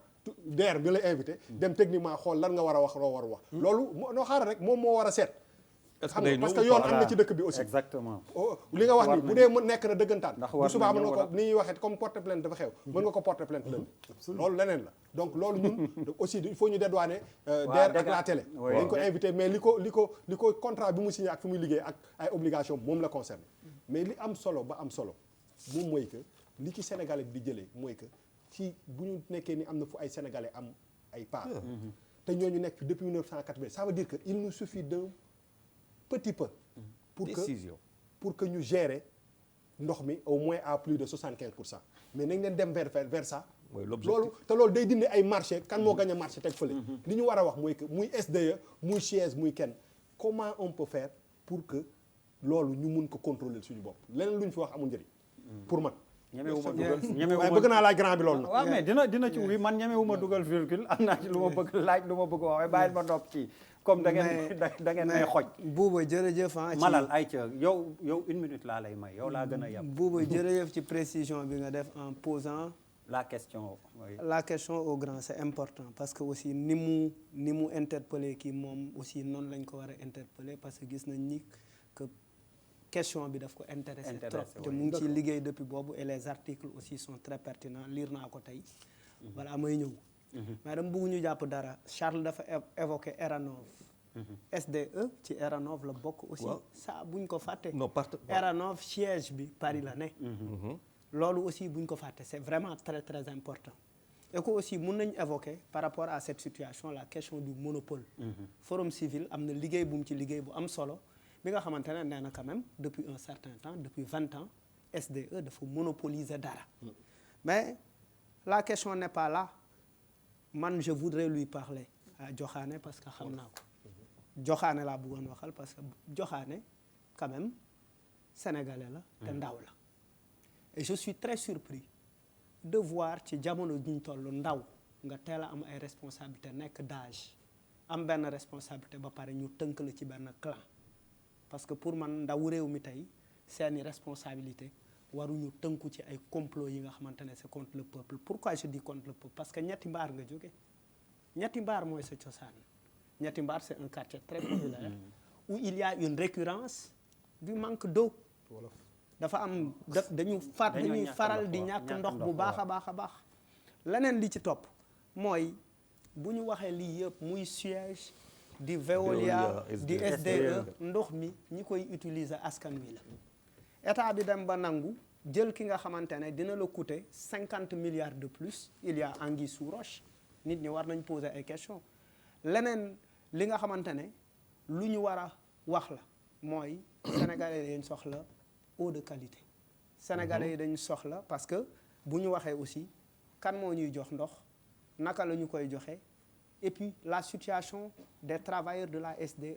DER bi la invité dem techniquement xool lan nga war a wax loo war a wax loolu non xaaral rek moom moo war a seet xam nga parce que yoon am na ci dëkk bi aussi
exactement
li nga wax ni bu dee nekk na dëggantaan bu subaa mën nga ko ni ñuy waxee comme porter plainte dafa xew mën nga ko porter plainte lënd loolu leneen la donc loolu ñun aussi il faut ñu dédouaner DER ak la télé dañ ko invité mais li ko contrat bi mu signé ak fi muy liggéey ak ay obligation moom la concerne mais li am solo ba am solo moom mooy que li ci Sénégalais bi di jëlee mooy que ci bu ñu nekkee ni am na fu ay Sénégalais am ay part te ñooñu nekk fi depuis 1980 ça veut dire que il nous suffit d'un petit peu pour que ñu gérer ndox mi au moins à plus de 75% mais nañ leen dem vers ça loolu day dindi ay marché kan moo gañ a marché teg fële li ñu war a wax mooy que muy SDE muy Suez muy kenn comment on peut faire pour que loolu ñu mun ko contrôler suñu bopp leneen lu ñu fi wax amul njëriñ pour man waaye bëgg naa laaj grand bi loolu nag
waaw mais dina ci wuy man ñemewuma dugal virgule am naa ci lu ma bëgg laaj lu ma bëgg wax waaye bàyyil ma nopp ci comme da ngeen may xoj
Bouba jërëjëf
Malal ayca yow 1 minute laa lay may yow laa gën a yab
Bouba jërëjëf ci précision bi nga def en posant
la question
au grand c'est important parce que aussi ni mu interpeller kii moom aussi noonu lañ ko war a interpeller parce que gis nañ ni que question bi daf ko intéressé trop te mu ngi ciy liggéey depuis boobu et les articles aussi sont très pertinents lire naa ko tey balaa may ñëw mais dama bëgg ñu jàpp dara Charles dafa évoqué Eranov SDE ci Eranov la bokk aussi ça buñ ko fàtte Eranov siège bi Paris la ne loolu aussi buñ ko fàtte c'est vraiment très très important et que aussi mun nañ évoquer par rapport à cette situation la question du monopole Forum Civil am na liggéey bu mu ci liggéey bu am solo bi nga xamante ne nee na quand même depuis un certain temps depuis 20 ans SDE dafa monopoliser dara mais la question n'est pas là man je voudrais lui parler à Diokhane parce que xam naa ko Diokhane laa bëggoon waxal parce que Diokhane quand même sénégalais la te ndaw la et je suis très surpris de voir ci jamono ji ñu toll ndaw nga teel a am ay responsabilité nekk d'âge am benn responsabilité ba pare ñu tënk la ci benn clan parce que pour man ndaw réew mi tey seeni responsabilité waruñu tënku ci ay complot yi nga xamante ne c'est contre le peuple pourquoi je dis contre le peuple parce que ñetti mbaar nga jóge ñetti mbaar mooy sa cosaan ñetti mbaar c'est un quartier très populaire où il y a une récurrence du manque d'eau dafa am dañuy faral di ñàkk ndox bu baax a baax a baax leneen li ci topp mooy bu ñu waxee lii yëpp muy Suez di Veolia di SDE ndox mi ñi koy utiliser askan wi la état bi dem ba nangu jël ki nga xamante ne dina la coûter 50 milliards de plus il y a anguille sous roche nit ñi war nañ poser ay questions leneen li nga xamante ne lu ñu war a wax la mooy sénégalais yi dañ soxla eau de qualité sénégalais yi dañu soxla parce que bu ñu waxee aussi kan moo ñuy jox ndox naka la ñu koy joxe et puis la situation des travailleurs de la SDE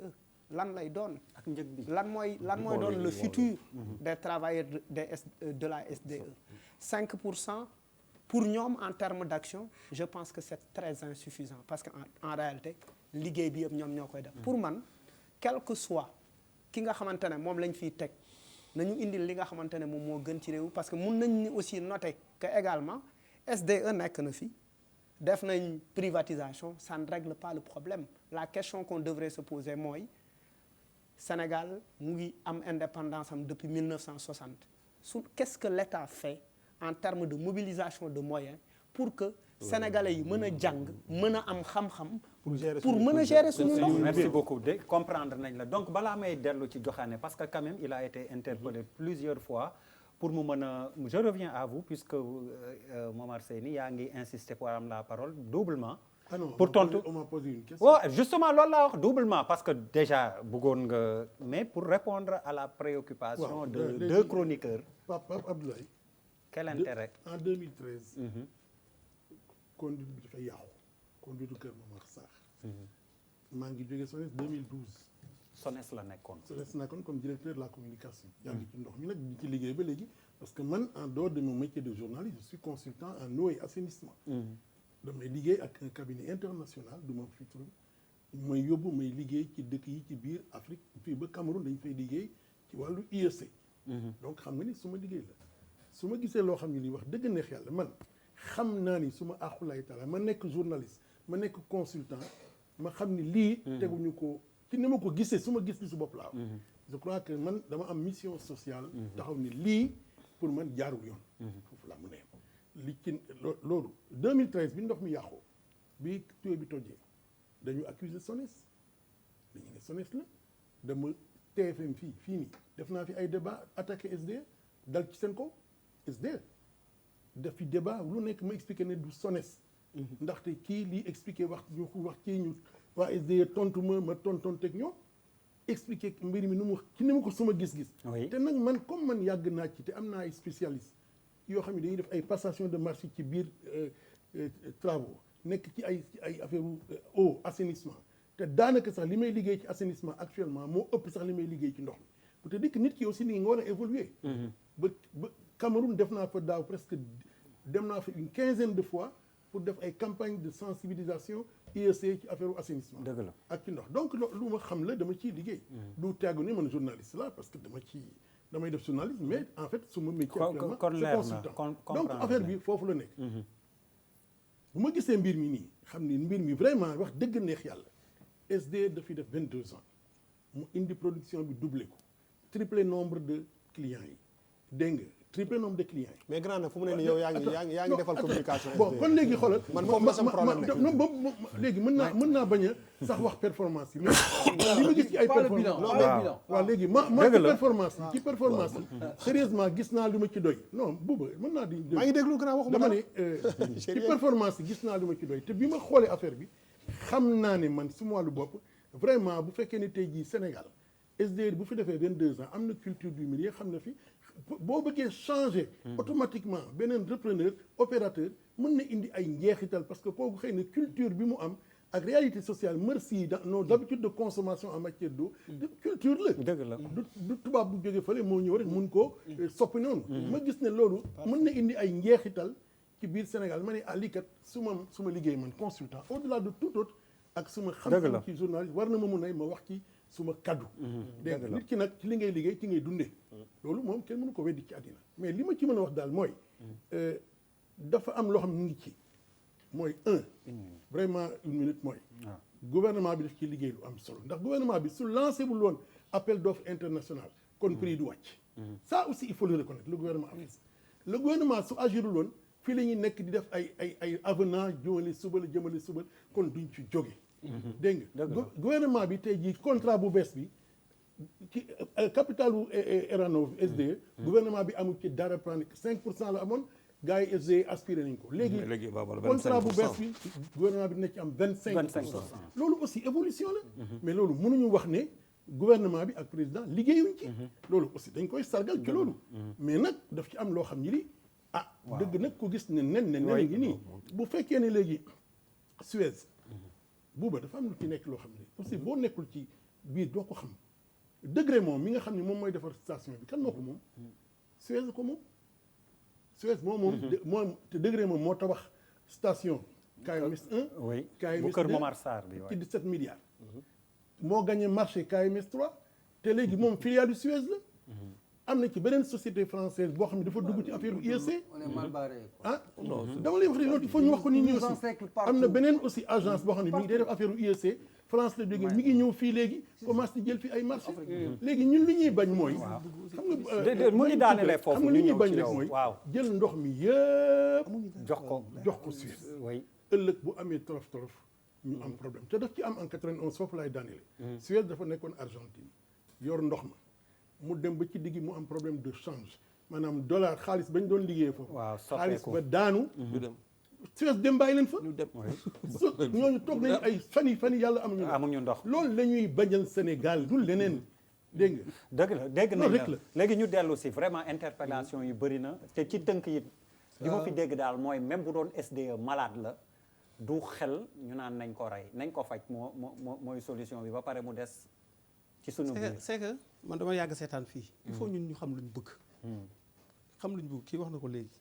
lan lay doon
ak njëg bi
lan mooy doon le futur des travailleurs de la SDE 5% pour ñoom en termes d'action je pense que c'est très insuffisant parce que en réalité liggéey bi yëpp ñoom ñoo koy def pour man quel que soit ki nga xamante ne moom lañ fiy teg nañu indil li nga xamante ne moom moo gën ci réew parce que mun nañ aussi noter que également SDE nekk na fi def nañ privatisation ça ne règle pas le problème la question qu'on devrait se poser mooy Sénégal mu ngi am indépendance am depuis 1960 qu'est-ce que l'État fait en termes de mobilisation de moyens pour que sénégalais yi mën a jàng mën a am xam-xam pour mën a gérer suñu ndox
merci beaucoup de comprendre nañ la donc balaa may dellu ci Diokhane parce que quand même il a été interpellé plusieurs fois pour mu mën a je reviens à vous puisque Momar Seyni yaa ngi insister pour am la parole doublement pour tontu
on m'a posé une question.
waaw justement loolu laa wax doublement parce que déjà bëggoon nga mais pour répondre à la préoccupation de deux chroniqueurs
Pape Abdoulaye
quel intérêt
en 2013 conduite bi dafay yàqu conduite Kër Momar Sarr maa ngi jógee SONES 2012
SONES la nekkoon
SONES nekkoon comme directeur de la communication yaa ngi ci ndox mi nag di ci liggéey ba léegi parce que man en dehors de mon métier de journaliste je suis consultant en eau et assainissement damay liggéey ak un cabinet international du ma fi tur may yóbbu may liggéey ci dëkk yi ci biir Afrique fii ba Cameroun dañ fay liggéey ci wàllu IEC donc xam nga ni su ma liggéey la su ma gisee loo xam ne li wax dëgg neex yàlla man xam naa ni su ma aqulaay taala ma nekk journaliste ma nekk consultant ma xam ni lii teguñu ko ci ni ma ko gisee su ma gis-gisu bopp laa je crois que man dama am mission sociale taxaw ni lii pour man jaarul yoon foofu laa mu ne li ci loolu 2013 bi ndox mi yàqoo bi tuyau bi tojjee dañu accuser SONES dañu ne SONES la dama TFM fii nii def naa fi ay débat attaqué SDE dal ci seen kaw SDE def fi débat lu nekk ma expliqué ne du SONES ndaxte kii lii expliqué wax kii ñu waa SDE tontu ma tontonteeg ñoom expliqué mbir mi nu mu ci ni ma ko suma gis-gis te nag man comme man yàgg naa ci te am naa ay spécialiste yoo xam ne dañuy def ay passation de marché ci biir travaux nekk ci ay affaire eau assainissement te daanaka sax li may liggéey ci assainissement actuellement moo ëpp sax li may liggéey ci ndox mi pour te dire que nit ki aussi ni nga war a évoluer ba Cameroun def naa fa daaw presque dem naa fa une quinzaine de fois pour def ay campagne de sensibilisation IEC ci affaire assainissement
dëgg la
ak ci ndox donc lu ma xam la dama ciy liggéey du tàggu ni man journaliste la parce que damay def journalisme mais en fait su ma métier actuellement c'est consultant donc affaire bi foofu la nekk bu ma gisee mbir mi nii xam ni mbir mi vraiment wax dëgg neex yàlla SDE dafay def 22 ans mu indi production bi doublé ko triplé nombre de clients yi dégg nga triplé nombre de clients yi.
mais grand nag fu mu ne nii yow yaa ngi defal communication.
bon kon léegi xoolal
man foofu la sama problème nekk
léegi mën naa bañ a sax wax performance yi mais li ma gis ci ay performance waaw léegi ma performance yi ci performance yi sérieusement gis naa lu ma ci doy non booba mën naa di
maa ngi déglu grand waxuma
dama ne ci performance yi gis naa lu ma ci doy te bi ma xoolee affaire bi xam naa ne man su ma wàllu bopp vraiment bu fekkee ne tey jii Sénégal SDE bu fi defee 22 ans am na culture du milieu xam na fi boo bëggee changer automatiquement beneen repreneur opérateur mën na indi ay njeexital parce que kooku xëy na culture bi mu am ak réalité sociale merci dans nos habitudes de consommation en matière d'eau culture la
dëgg la
du tubaab bu jógee fële moo ñëw rek mun koo soppi noonu ma gis ne loolu mën na indi ay njeexital ci biir Sénégal ma ne lii kat su ma liggéey man consultant au-delà de tout autre ak suma xam-xam ci journaliste war na ma mun a ma wax ci suma kaddu dégg nga nit ki nag ci li ngay liggéey ci ngay dundee loolu moom kenn mënu ko weddi ci àddina mais li ma ci mën a wax daal mooy dafa am loo xam ne ngi ci mooy vraiment une minute mooy gouvernement bi daf ci liggéey lu am solo ndax gouvernement bi su lancé bul woon appel d'offre international kon prix du wàcc ça aussi il faut le reconnaître le gouvernement a fait ça le gouvernement su agirul woon fii la ñuy nekk di def ay avenant jëmale subal kon duñ ci jóge dégg nga gouvernement bi tey jii contrat bu bees bi ci capital bu Eranov SDE gouvernement bi amul ci dara prendre 5% la amoon gars yi SDE aspiré nañ ko léegi contrat bu bees bi gouvernement bi dina ci am 25%. Loolu aussi évolution la mais loolu mënuñu wax ne gouvernement bi ak président liggéeyuñ ci loolu aussi dañ koy sargal ci loolu mais nag daf ci am loo xam ni li dëgg nag ku gis ne nen ngi nii bu fekkee ne léegi Suez buuba dafa am lu ci nekk loo xam ne aussi boo nekkul ci biir doo ko xam degré moom mi nga xam ne moom mooy defar station bi kan moo ko moom Suez ko moom Suez moom te degré moom moo tabax station KMS 1 KMS 2
bu Kër Momar Sarr bi
ci 17 milliards moo gagné marché KMS 3 te léegi moom filiale du Suez la am na ci beneen société française boo xam ne dafa dugg ci affaire IEC dama lay wax ne loolu il faut ñu wax ko nit ñi aussi am na beneen aussi agence boo xam ne mi ngi day def affaire IEC France la jógee mi ngi ñëw fii léegi commencé di jël fi ay marché léegi ñun li ñuy bañ mooy xam nga
mu ngi daanelee foofu
xam nga li ñuy bañ rek mooy jël ndox mi yëpp jox ko Suisse ëllëg bu amee torof ñu am problème te daf ci am en 91 foofu laay daanelee Suisse dafa nekkoon Argentine yor ndox ma mu dem ba ci diggi mu am problème de change maanaam dollar xaalis bañ doon liggéeyee foofu xaalis ba daanu Suez dem bàyyi leen fa ñooñu toog nañu ay fan yi yàlla amuñu ndox loolu la ñuy bañal Sénégal du leneen dégg nga.
dégg nañ la léegi ñu dellu si vraiment interpellation yu bëri na te ci tënk yi li ma fi dégg daal mooy même bu doon SDE malade la du xel ñu naan nañ ko rey nañ ko faj mooy solution bi ba pare mu des ci sunu biir.
c'est que man dama yàgg seetaan fii il faut ñun ñu xam luñ bëgg xam luñ bëgg kii wax na ko léegi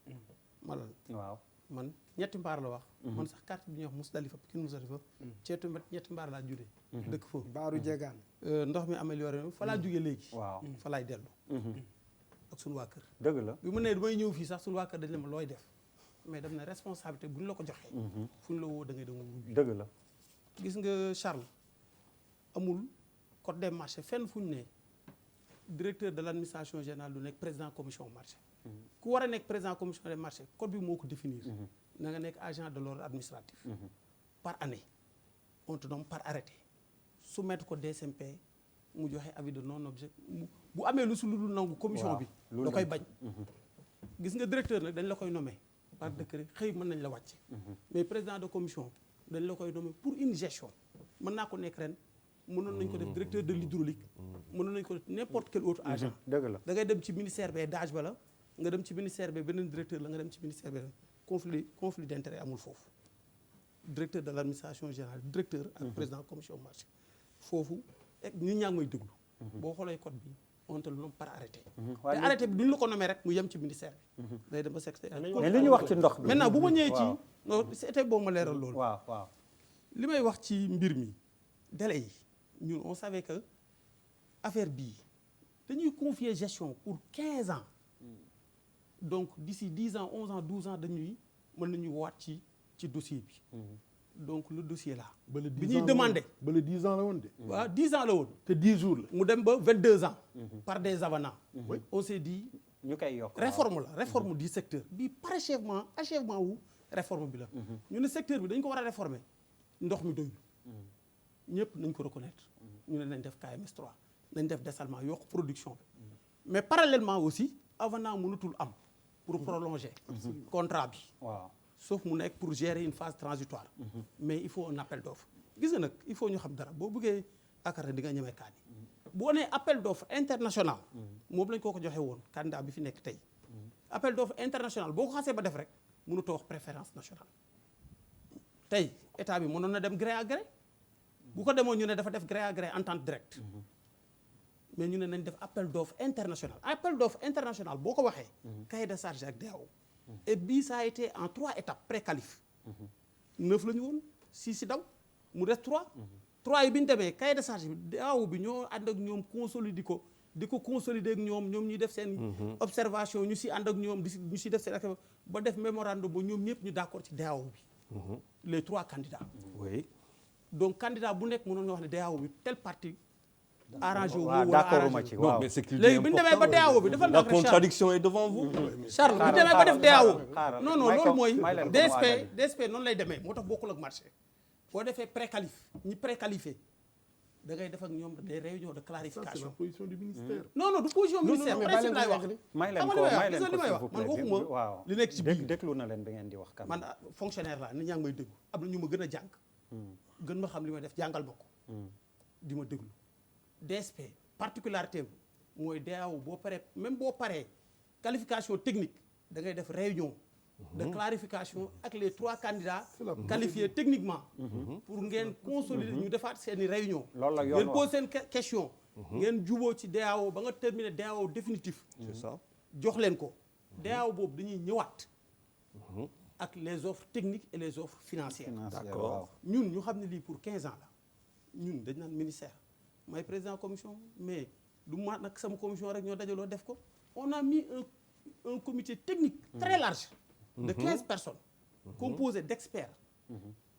malal
waaw
man ñetti mbaar la wax man sax quartier bi ñuy wax Musdalifa Pikine Musdalifa ceetu ñetti mbaar laa judee dëkk foofu
baaru jegaan
ndox mi amélioré fa laa jógee léegi
waaw
fa laay dellu ak suñu waa kër
dëgg la
bi mu ne damay ñëw fii sax suñu waa kër dañ ne ma looy def mais dam ne responsabilité bu ñu la ko joxee fu ñu la woo da ngay dama wuyu
dëgg la
gis nga Charles amul code des marchés fenn fu ñu ne directeur de l' administration générale du nekk président commission marché ku war a nekk président commission des marchés code bi moo ko définir na nga nekk agent de l'ordre administratif par année on te nomme par arrêté soumettre ko DCMP mu joxe avis de non objet bu amee lu su lu dul nangu commission bi da koy bañ gis nga directeur nag dañ la koy nommer par décret xëy mën nañ la wàcc mais président de commission dañ la koy nommer pour une gestion mën naa ko nekk ren mënoon nañ ko def directeur de l'hydraulique mënoon nañ ko def n'importe quel autre agent
dëgg la
da ngay dem ci ministère bee daaj ba la nga dem ci ministère bee beneen directeur la nga dem ci ministère bee conflit d'intérêt amul foofu directeur de l'administration générale directeur ak président commission marché foofu ñun ñaa ngi may déglu boo xoolee code bi on te le nomme par arrêté te arrêté bi duñu la ko nommé rek mu yem ci ministère bi day dem ba secrétaire
mais li ñu wax ci ndox bi
maintenant bu ma ñëwee ci non c'était boo ma leeral loolu
waaw
li may wax ci mbir mi délai yi ñun on savait que affaire bii dañuy confier gestion pour 15 ans donc d'ici 10 ans 11 ans 12 ans dañuy mën nañu waat ci dossier bi donc le dossier là bi ñuy demandé
ba le 10 ans la woon de.
waaw 10 ans la woon
te 10 jours la.
mu dem ba 22 ans par des avenants on s'est dit
ñu koy yokk
réforme du secteur bi par achèvement wu réforme bi la ñu ne secteur bi dañ ko war a réformer ndox mi doyul ñëpp nañ ko reconnaître ñu ne nañ def KMS 3 nañ def dessalement yokk production bi mais parallèlement aussi avenant mënatul am pour prolonger contrat bi
waaw
sauf mu nekk pour gérer une phase transitoire mais il faut un appel d'offre gis nga nag il faut ñu xam dara boo bëggee akara di nga ñemee kaani boo nee appel d'offre international moom lañ ko joxe woon candidat bi fi nekk tey appel d'offre international boo ko xasee ba def rek mënutoo wax préférence nationale tey état bi mënoon na dem gré à gré bu ko demoon ñu ne dafa def gré à gré entente directe mais ñu ne nañ def appel d'offre international boo ko waxee cahier de charge ak DAO et bii ça a été en 3 étapes pré-qualif 9 la ñu woon 6 si daw mu des 3 yi bi ñu demee cahier de charge bi DAO bi ñoo ànd ak ñoom consolider ko di ko consolider ak ñoom ñuy def seen observation ñu si ànd ak ñoom ñu si def seen ak ba def mémorandum ba ñoom ñëpp ñu d'accord ci DAO bi les 3 candidats
oui
donc candidat bu nekk mënoon nga wax ne DAO bi telle partie arrangé wu
waaw d'accord ma ci waaw
mais c'est
léegi bi ñu demee ba DAO bi dafa
la contradiction est devant vous
Charles bu ñu demee ba def DAO non loolu mooy
may leen
DSP noonu lay demee moo tax bokkul ak marché boo defee préqualif ñi préqualifié da ngay def ak ñoom des réunions de
Ça, c'est la
clarification
position du ministère.
non du position ministère principe laay wax
may leen
xam
ko
nga
may
li
leen
may
ko
wax
s'il vous
man
plaît
waxuma
waaw
li nekk ci biir
déglu na leen bi ngeen di wax kan
man fonctionnaire laa nit ñaa ngi may déglu am na ñu ma gën a jàng gën ma xam li may def jàngal ma ko di ma déglu DSP particularité mooy DAO boo paree même boo paree qualification technique da ngay def réunion de clarification ak les 3 candidats qualifiés techniquement pour ngeen consolider ñu defaat seeni réunion
loolu la yoon
ngeen pose seen question ngeen juboo ci DAO ba nga terminer DAO définitif
c'est ça
jox leen ko DAO boobu dañuy ñëwaat ak les offres techniques et les offres financières
d'accord
ñun ñu xam ne lii pour 15 ans la ñun dañ naan ministère may président commission mais du ma nag sama commission rek ñoo dajaloo def ko on a mis un comité technique très large de 15 personnes composé d'experts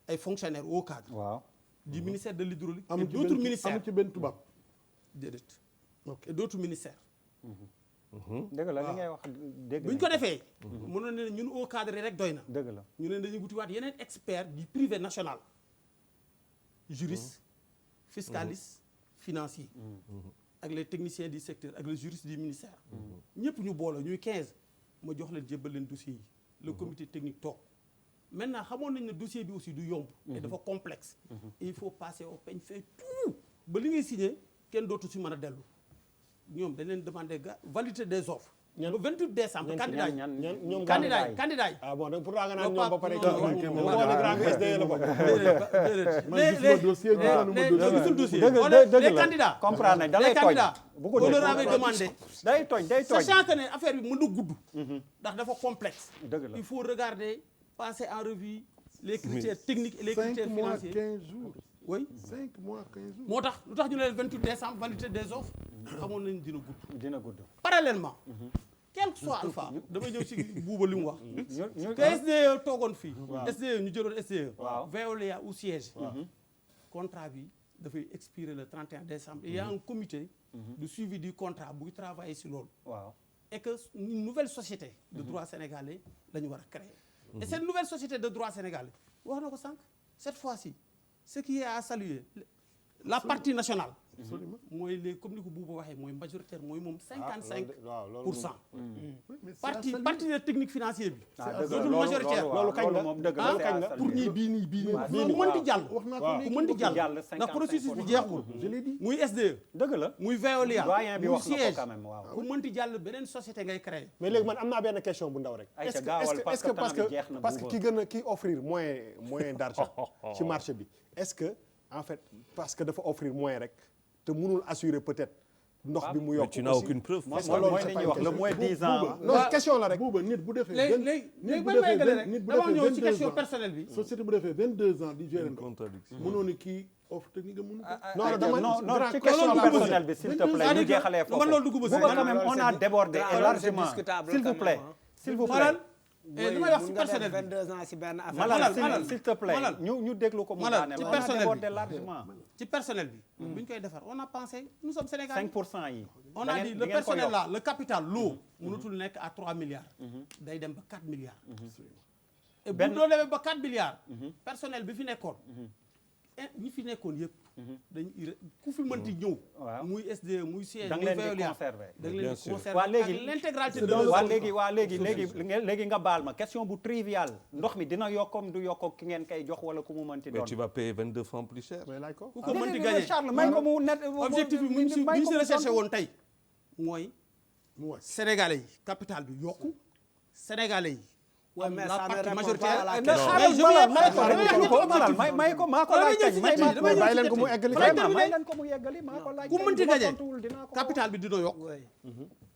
ay fonctionnaires au cadre
waaw
du ministère de l'hydraulique et
amul ci
d'autres
benn
ministères
amul ci benn tubaab.
déedéet et d'autres ministères
dëgg la li ngay wax dégg
bu ñu ko defee mënoon ne ñun au cadre rek doy na
dëgg la
ñu ne dañuy wutiwaat yeneen expert du privé national juriste fiscaliste financier ak les techniciens du secteur ak les juristes du ministère ñëpp ñu boole ñuy 15 ma jox leen jébbal leen dossier yi le comité technique toog maintenant xamoon nañ ne dossier bi aussi du yomb et dafa complexe et il faut passer au peigne fin tout ba li ngay signé kenn dootu si mën a dellu ñoom dañ leen demandé validité des offres. le 28 décembre. candidat yi
ñoom
candidat yi.
ah bon donc pour nga naan ñoom ba pare.
les candidats.
comprendre nañ da lay tooñ bu ko
on leur avait demandé.
day tooñ
sachant que ne affaire bi mën na gudd. ndax dafa complexe.
dëgg la
il faut regarder passer en revue les critères techniques et les critères
5 mois
financiers.
15 jours.
oui
5 mois 15 jours.
moo tax lu tax ñu ne leen 28 décembre validité des offres. xamoon nañu dina gudd. parallèlement. quel que soit alpha damay ñëw ci buuba li mu wax. que SDE toogoon fii. SDE ñu jëloon SDE. Veolia ou siège. contrat bi dafay expirer le 31 décembre. il y a un comité. de suivi du contrat buy travailler ci loolu. et que une nouvelle société. de droit sénégalais la ñu war a créer. et cette nouvelle société de droit sénégalais wax na ko sànq cette fois-ci ce qui est à saluer la partie nationale. mooy les comme ni ko Bouba waxee mooy majoritaire mooy moom 55%. partie de technique financier bi. dootul majoritaire
loolu kañ la moom dëgg loolu kañ la
pour nii bii nii
ku mën di jàll.
wax naa ko
ku mën di jàll ndax processus bi jeexul.
je l'ai dit
muy SDE.
dëgg la
muy Veolia.
doyen bi
muy
wax na ko
siège
quand même waaw.
ku mën di jàll beneen société ngay créer.
mais léegi man am naa benn question bu ndaw rek.
ayca gaawal parce que
parce que ki gën a ki offrir moyen d'argent ci marché bi est-ce que en fait parce que dafa offrir moyen rek te mënul assurer peut-être ndox bi mu yokk.
tu n'as aucune preuve.
mooy li ñuy wax le moins 10 ans.
non question la rek.
buuba nit bu defee.
léegi ba may gële rek dama ñëw ci question personnelle bi.
société bu defee 22 ans di gérer ndox.
contradiction.
mënoo ni kii offre technique mënu
non
non ci question personnelle bi s'il te plaît ñu jeexalee foofu.
man loolu dugg ba si
quand même on a débordé largement s'il vous plaît. s'il vous plaît.
li may wax ci personnel bi
22 ans ci benn affaire.
Malal s'il te plaît ñu déglu ko mu daaneel.
ci
on a
personnel
débordé
bi
largement.
ci personnel bi. bu ñu koy defar on a pensé nous sommes Sénégalais.
5% yi.
on a dit le personnel là le capital l'eau mënatul nekk à 3 milliards. day dem ba 4 milliards. et bu doon demee ba 4 milliards. personnel bi fi nekkoon. ñi fi nekkoon yëpp. dañuy ku fi mënti ñëw. muy SDE muy siège
da
muy
nga leen di
Veolia
conserver.
da nga leen di conserver
waa léegi
ak l'intégralité de
léegi nga baal ma question bu triviale ndox mi dina yokkom du yokk ki ngeen koy jox wala ku mu mënti doon.
mais tu vas payer 22 francs plus cher.
ku ko mënti gagné
Charles may ko mu net
objectif bi mu si recherché woon tey mooy sénégalais yi capital bi yokku sénégalais yi.
Ouais, mais
la
ça ne
partie
répond
majoritaire.
pas à la
Non,
question.
may ko maa ko laaj kañ
bàyyi leen ko mu eggali
may leen ko mu yeggali maa ko laaj
ku mënti gagné
dinaa ko
capital bi dina yokk.
Ouais.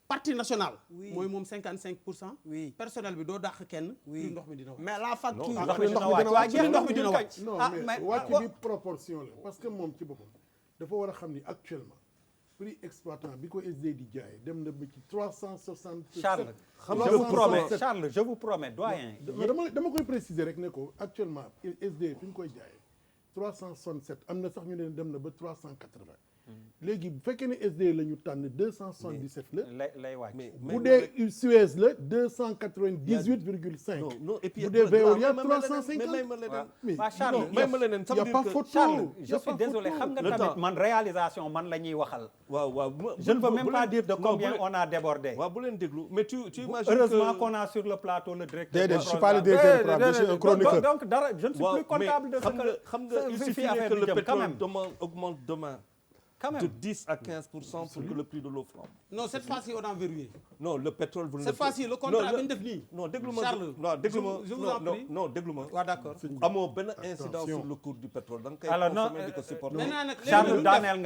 partie nationale.
Oui.
mooy moom 55%.
Oui.
personnel bi doo dàq kenn.
Oui.
ndox mi dina wàcc.
mais la facture.
ndox mi dina wàcc waa jeex ndox mi dina wàcc.
non mais wàcc bi proportion la parce que moom ci boppam dafa war a xam ni actuellement prix exploitant bi ko SDE di jaay dem na ba ci 367.
Charles je vous promets doyen.
dama koy préciser rek ne ko actuellement SDE fi ñu koy jaayee 367 am na sax ñu ne dem na ba 380. léegi bu fekkee ne SDE la ñu tànn 277 la.
lay wàcc.
bu dee Suez la 298,5.
non et puis
bu dee Veolia 350.
mais
Charles
may ma leneen ça veut
y a pas
dire que
photo.
Charles je suis désolé xam nga tamit man réalisation man la ñuy waxal.
waaw
je ne peux même pas dire de combien on a débordé.
waaw bu leen déglu mais tu imagines
heureusement
que
qu'on a sur le plateau le directeur.
déedéet je suis pas le directeur du programme, je suis un chroniqueur.
donc dara je ne suis plus comptable de ce que
xam nga il suffit que le pétrole augmente demain de 10 à 15% pour que le prix de l'eau flambe.
non cette fois-ci on a verrouillé.
non le pétrole vous
cette fois-ci le contrat bi ñu def nii.
non déglu ma
Charles je vous en prie.
non déglu ma.
waaw d'accord.
amoo benn incidence sur le cours du pétrole da nga koy
alors non
consommer di ko supporter.
maintenant nag
Charles daaneel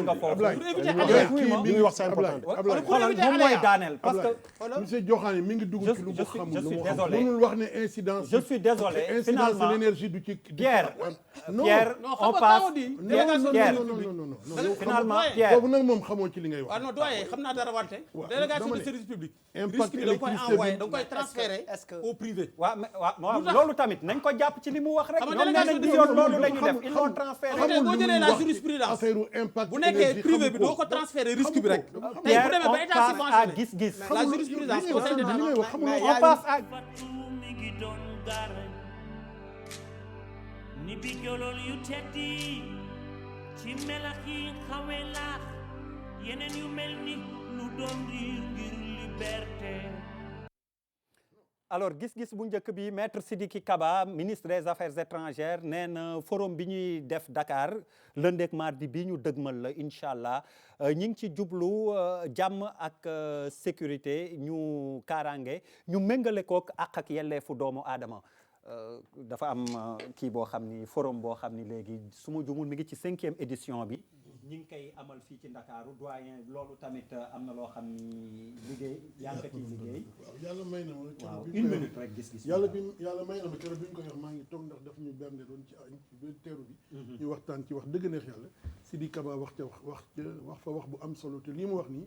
nga foofu.
pour éviter alerte
li muy wax c'est important.
xoolal moom mooy daaneel parce que.
monsieur Diokhané mi ngi dugg ci lu mu xamul
je suis
lu mu
désolé.
xamul mënul wax ne incidence.
je suis désolé
incidence
finalement
de l'énergie du ci.
Pierre
non
Pierre
non
on
xam nga
passe
kaw di.
Pierre
non
finalement
doyen.
Pierre.
boobu nag moom xamoo ci li ngay
ah
wax.
non doyen xam naa dara wante.
waaw
délégation
dama
de
ne
service public.
impact
risque bi da nga koy
électricité
envoyé
bi-
da nga koy transféré
est-ce que-
au privé.
waaw mais waaw
Lu tax?
loolu tamit nañ ko jàpp ci li mu wax rek.
Xam nga
ñoom nee nañ
délégation de
loolu la ñu def
xam-
ils l'ont transféré.
xam nga boo jëlee la jurisprudence
affaire impact
bu nekkee privé bi doo ko transféré risque bi rek. tey bu
Pierre
demee
on
ba état
passe à
subventionné.
gis-gis.
la jurisprudence conseil
li ngay
d'état.
wax xamul
mais
on
yaa
passe
à
fatu mi ngi doon garañ ni bi jolool yu teddi ci melax yi xawe laax yeneen yu mel ni lu doon riir ngir liberté
alors gis-gis bu njëkk bi maître Sidiki Kaba ministre des affaires étrangères nee na forum bi ñuy def Dakar lundi ak mardi bi ñu dëgmal la incha allah ñi ngi ci jublu jàmm ak sécurité ñu kaaraange ñu méngale kook àq ak yelleefu doomu aadama dafa am kii boo xam ni forum boo xam ni léegi su ma jumul mi ngi ci 5e édition bi ñi ngi koy amal fii ci Ndakaaru doyen loolu tamit am na loo xam ni liggéey yaa ngi ko ciy liggéey.
waaw yàlla may na ma.
waaw une minute rek gis-gis.
yàlla may na ma keroog bi ñu koy wax maa ngi toog ndax daf ñu bernde doon ci teeru bi. ñu waxtaan ci wax dëgg neex yàlla. Sidi Kaba wax fa wax bu am solo te lii mu wax nii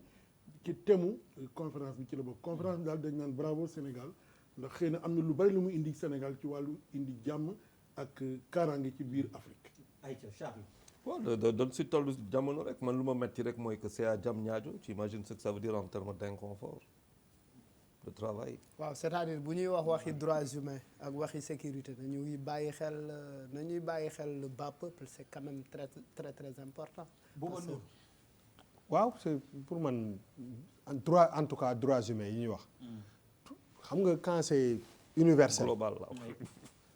ci thème conférence bi ci la bokk. conférence bi daal dañ naan bravo Sénégal ndax xëy na am na lu bari lu mu indi Sénégal ci wàllu indi jàmm ak kaaraange ci biir Afrique.
ayca Charles.
waaw doon si tollu jamono rek man lu ma metti rek mooy que c'est à Diamniadio tu imagines ce que ça veut dire en termes d'inconfort de travail.
waaw c'est-à-dire bu ñuy wax waxi droits humains ak waxi sécurité nañuy bàyyi xel le bas peuple c'est quand même très très très important.
waaw c'est pour man en tout cas droits humains yi ñuy wax. xam nga quand c'est universel.
global la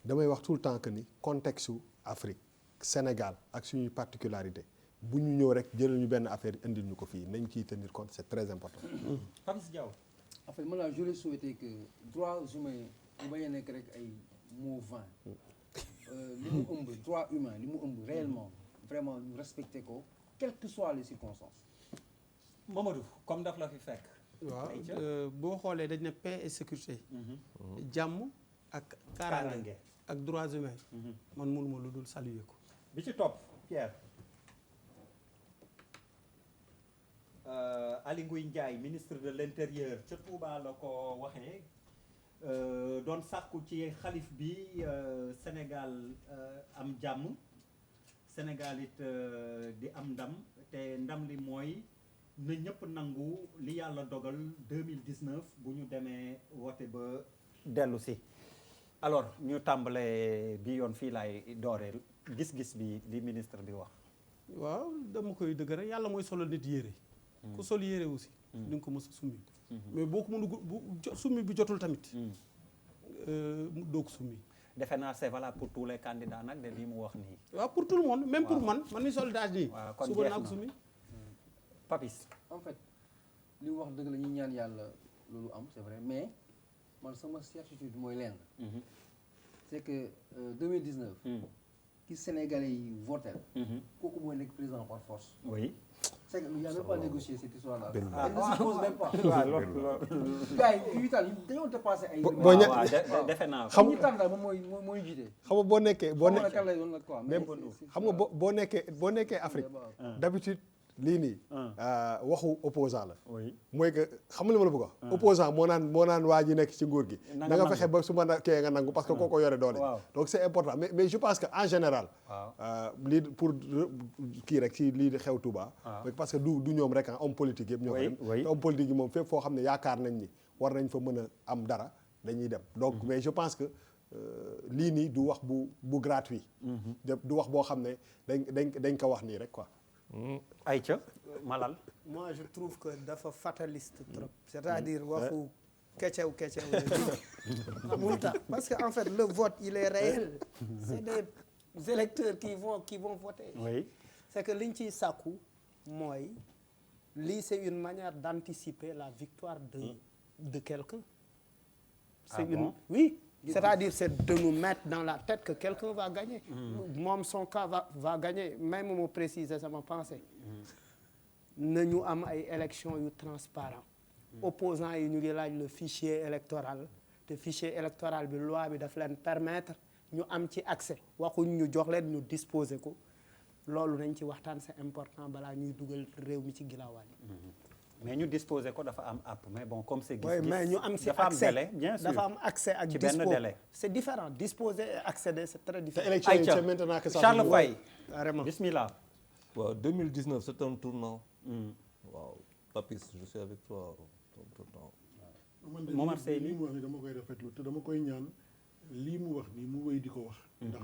damay wax tout le temps que ni contexte su Afrique. Sénégal ak suñuy particularité bu ñu ñëw rek jëlal ñu benn affaire indil ñu ko fii nañ ciy tenir compte c'est très important.
Papis Diaw.
en fait man j'aurais souhaité que droits humains ñu bañ a nekk rek ay mots vains li mu ëmb droits humains li mu ëmb réellement vraiment ñu respecter ko quelles que soient les circonstances.
Mamadou comme daf la fi fekk.
waaw boo xoolee dañ ne paix et sécurité. jàmm ak kaaraange ak droits humains. man mënuma lu dul saluer ko.
bi ci topp Pierre. Aly Ngouille Ndiaye ministre de l'intérieur ca Touba la ko waxee doon sàkku ci xalif bi Sénégal am jàmm Sénégal it di am ndam te ndam li mooy na ñëpp nangu li yàlla dogal 2019 bu ñu demee woote ba dellu si. alors ñu tàmbalee bi yoon fii laay dooreel gis-gis bi li ministre bi wax.
waaw dama koy dëgg rek yàlla mooy solo nit yére. ku sol yére aussi. di nga ko mës a summi. mais boo ko mënu bu summi bi jotul tamit. doo ko summi.
defe naa c'est valable pour tous les candidats nag de lii mu wax nii.
waaw pour tout le monde même pour man mi soldage nii.
waaw kon
suba naa ko summi.
Papis.
en fait li mu wax dëgg la ñuy ñaan yàlla loolu am c'est vrai mais man sama certitude mooy lenn. c'est que 2019. ki Sénégalais yi voté. kooku mooy nekk président par force.
oui.
c'est que il y a même pas négocié cette histoire-là.
Ah,
elle ne se pose même pas.
waaw loolu.
gars yi yu taal dañoo dépassé ay.
defe naa
xam nga tànn daal moom mooy jiite.
xam nga boo nekkee
kan lay doon nag quoi.
même xam nga boo nekkee Afrique d'habitude lii nii waxu opposant la. mooy que xam nga li ma la bëgg a wax. opposant moo naan waa ji nekk ci nguur gi. da nga fexe ba su ma kee nga nangu parce que kooko yore doole. donc c'est important mais je pense que en général. lii pour kii rek ci lii xew Touba. parce que du ñoom rek homme politique yëpp ñoo ko dem. te homme politique yi moom fépp foo xam ne yaakaar nañ ni war nañ fa mën a am dara dañuy dem. donc mais je pense que lii nii du wax bu gratuit. du wax boo xam ne dañ ko wax nii rek quoi.
Aïcha Malal.
moi je trouve que dafa fataliste trop. c'est-à-dire waxu kecew mënut a parce que en fait le vote il est réel. c'est des électeurs qui vont voter.
oui
c'est que liñ ciy sàkku mooy lii c'est une manière d'anticiper la victoire de quelqu'un. Oui. C'est-à-dire c'est de nous mettre dans la tête que quelqu'un va gagner. Moom son cas va gagner même mu préciser sama pensée. nañu am ay élections yu transparent. opposants yi ñu ngi laaj le fichier électoral te fichier électoral bi loi bi daf leen permettre ñu am ci accès waxuñ ñu jox leen ñu disposer ko loolu nañ ci waxtaan c'est important balaa ñuy dugal réew mi ci gilaawaal yi.
mais ñu disposer ko dafa am app mais bon comme c'est
oui mais ñu am si
dafa am
accès
délai bien sûr
dafa am accès ak
ci benn délai
c'est différent disposer et accéder c'est très différent.
élection yi c'est maintenant que ça.
Charles Faye
vraiment
bismillah.
waaw 2019 c'est un tournant. waaw Papis je suis avec toi tout le temps.
Momar Seyni
lii mu wax ni dama koy rafetlu te dama koy ñaan lii mu wax nii mu wéy di ko wax. ndax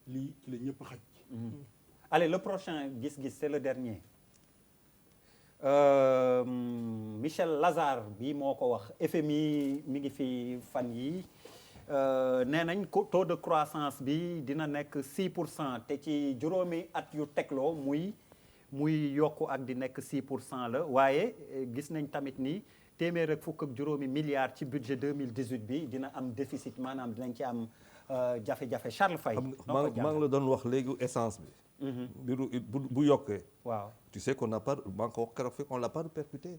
lii ci la ñëpp xaj.
allez le prochain gis-gis c'est le dernier. Michel Lazare bi moo ko wax FMI mi ngi fi fan yi nee nañ taux de croissance bi dina nekk 6% te ci juróomi at yu tegloo muy yokku ak di nekk 6% la waaye gis nañ tamit ni téeméer ak fukk ak juróomi milliards ci budget 2018 bi dina am déficit maanaam dinañ ci am jafe-jafe. Charles Faye
maa ngi la doon wax léegi essence bi. mbiru bu yokkee.
waaw
tu sais qu'on n'a pas maa ngi ko wax keroog fekk on l'a pas répercuté.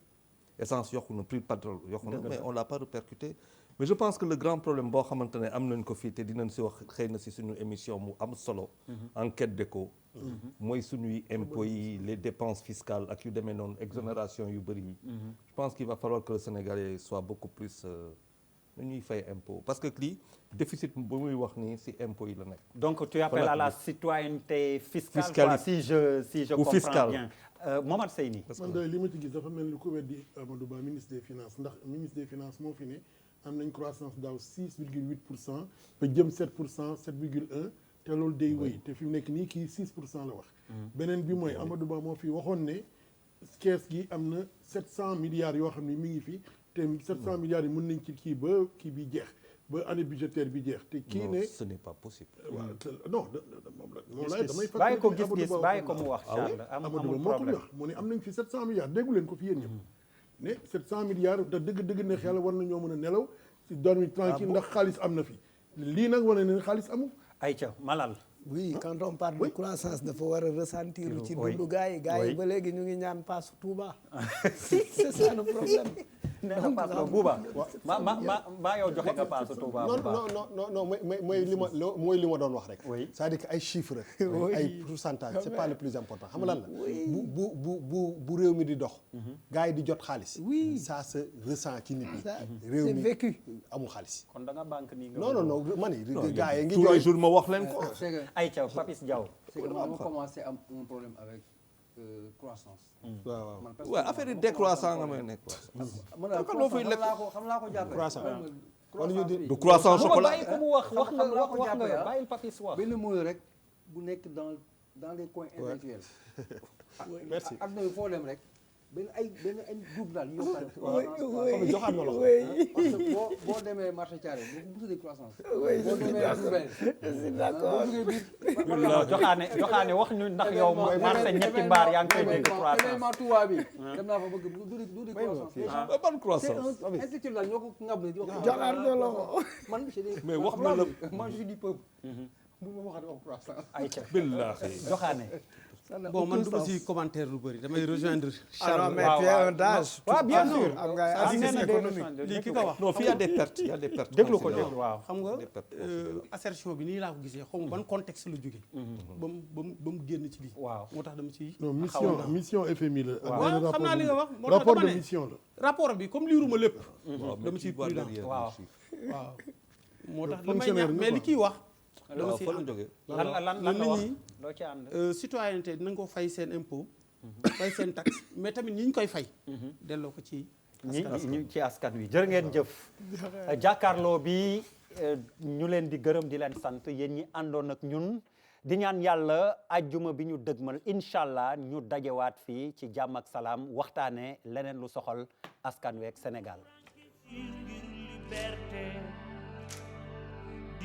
essence yokku na prix pétrole yokku na mais on l'a pas répercuté. mais je pense que le grand problème boo xamante ne am nañ ko fii te dinañ si wax xëy na si suñu émission mu am solo. enquête d'écho. mooy suñuy impôts yi les dépenses fiscales ak yu demee noonu exonération yu bëri yi. je pense qu'il va falloir que le Sénégalais soit beaucoup plus nu ñuy fay impôt parce que lii déficit bu muy wax nii si impôts yi la nekk.
donc tu appelles à la citoyenneté fiscale si je comprends bien. Momar Seyni.
man de li ma ci gis dafa mel ni ku weddi Amadou Ba ministre des finances ndax ministre des finances moo fi ne am nañ croissance daaw 6,8% ba jëm 7% 7,1 te loolu day wéy te fi mu nekk nii kii 6% la wax. beneen bi mooy Amadou Ba moo fi waxoon ne kees gi am na 700 milliards yoo xam ne mi ngi fi te 700 milliards yi mën nañ ci kii ba kii bi jeex ba année budgétaire bi jeex te kii ne.
non ce n'est pas possible.
non moom la damay fàttali
bàyyi ko gis-gis bàyyi ko mu wax.
Amadou Ba moo ko wax mu ne am nañ fi 700 milliards déggu leen ko fi yéen ñëpp. ne 700 milliards te dëgg neex yàlla war nañoo mën a nelaw si dormi tranquille ndax xaalis am na fi lii nag wane ne xaalis amul.
Aïcha Malal.
oui quand on parle de croissance dafa war a ressentir ci dundu gars yi ba léegi ñu ngi ñaan paas Touba. c'est ça le problème.
nee na paas la Bouba maa yow joxe nga paas Touba.
non mooy li ma doon wax rek. c'est-à-dire que ay chiffres. ay pourcentage c'est pas le plus important xam nga lan la. bu réew mi di dox. gars yi di jot xaalis.
oui
ça se ressent ci nit ñi. réew
c'est
mi
vécu.
amul xaalis.
kon da nga banque nii nga.
non man yi gars yi ngi
tous les jours ma wax leen ko.
Aïcha Papis Diaw.
c'est que on commencé am un problème avec croissance.
waaw affaire yi décroissant nga may nekk.
xam laa ko jàppee.
croissant
du croissant chocolat.
bàyyi ko mu wax nga bàyyil Papis wax.
benn mot rek bu nekk dans les coins intellectuels.
merci
adduna bi foo dem rek benn ay groupe daal ñu
joxaat na loxo.
parce que boo demee marché Thiaré bu tuddee croissance. boo demee Diourbel.
d'accord.
joxaane wax ñu ndax yow marché ñetti mbaar yaa ngi koy dégg croissance.
événement Touba bi dem naa fa bëgg du croissance.
ban croissance.
c'est un intellectuel daal ñoo ko ngab ne di wax.
joxaat na loxo.
man
mais wax na la
moi je suis du peuple. bu ma waxati wax croissance.
Aïcha
billahi
joxaane.
bon man du ma si commentaire lu bëri damay rejoindre.
alors mais tu es un âge.
waaw bien sûr.
am nga
lii ki ko wax.
non fii y a des pertes y a des pertes.
déglu ko déglu waaw.
xam nga assertion bi nii laa ko gisee xaw ma ban contexte la jógee. ba mu génn ci lii.
waaw
moo tax dama ci.
non mission FMI la.
waaw xam naa li nga wax moo tax
rapport
dama
de
ne
mission la.
rapport bi comme liiruma lépp.
dama ciy prudent.
waaw
moo tax li may ñaax mais li kiy wax.
waaw fa la jógee.
lan la wax loo ci ànd.
citoyenneté dinañ ko fay seen impôt. fay seen taxe mais tamit ñi ñu koy fay. delloo ko ci.
ñi ci askan wi jërë ngeen jëf. jàkkaarloo bi ñu leen di gërëm di leen sant yéen ñi àndoon ak ñun di ñaan yàlla ajjuma bi ñu dëgmal incha allah ñu dajewaat fii ci jàmm ak salaam waxtaanee leneen lu soxal askan wi ak Sénégal.
ngir liberté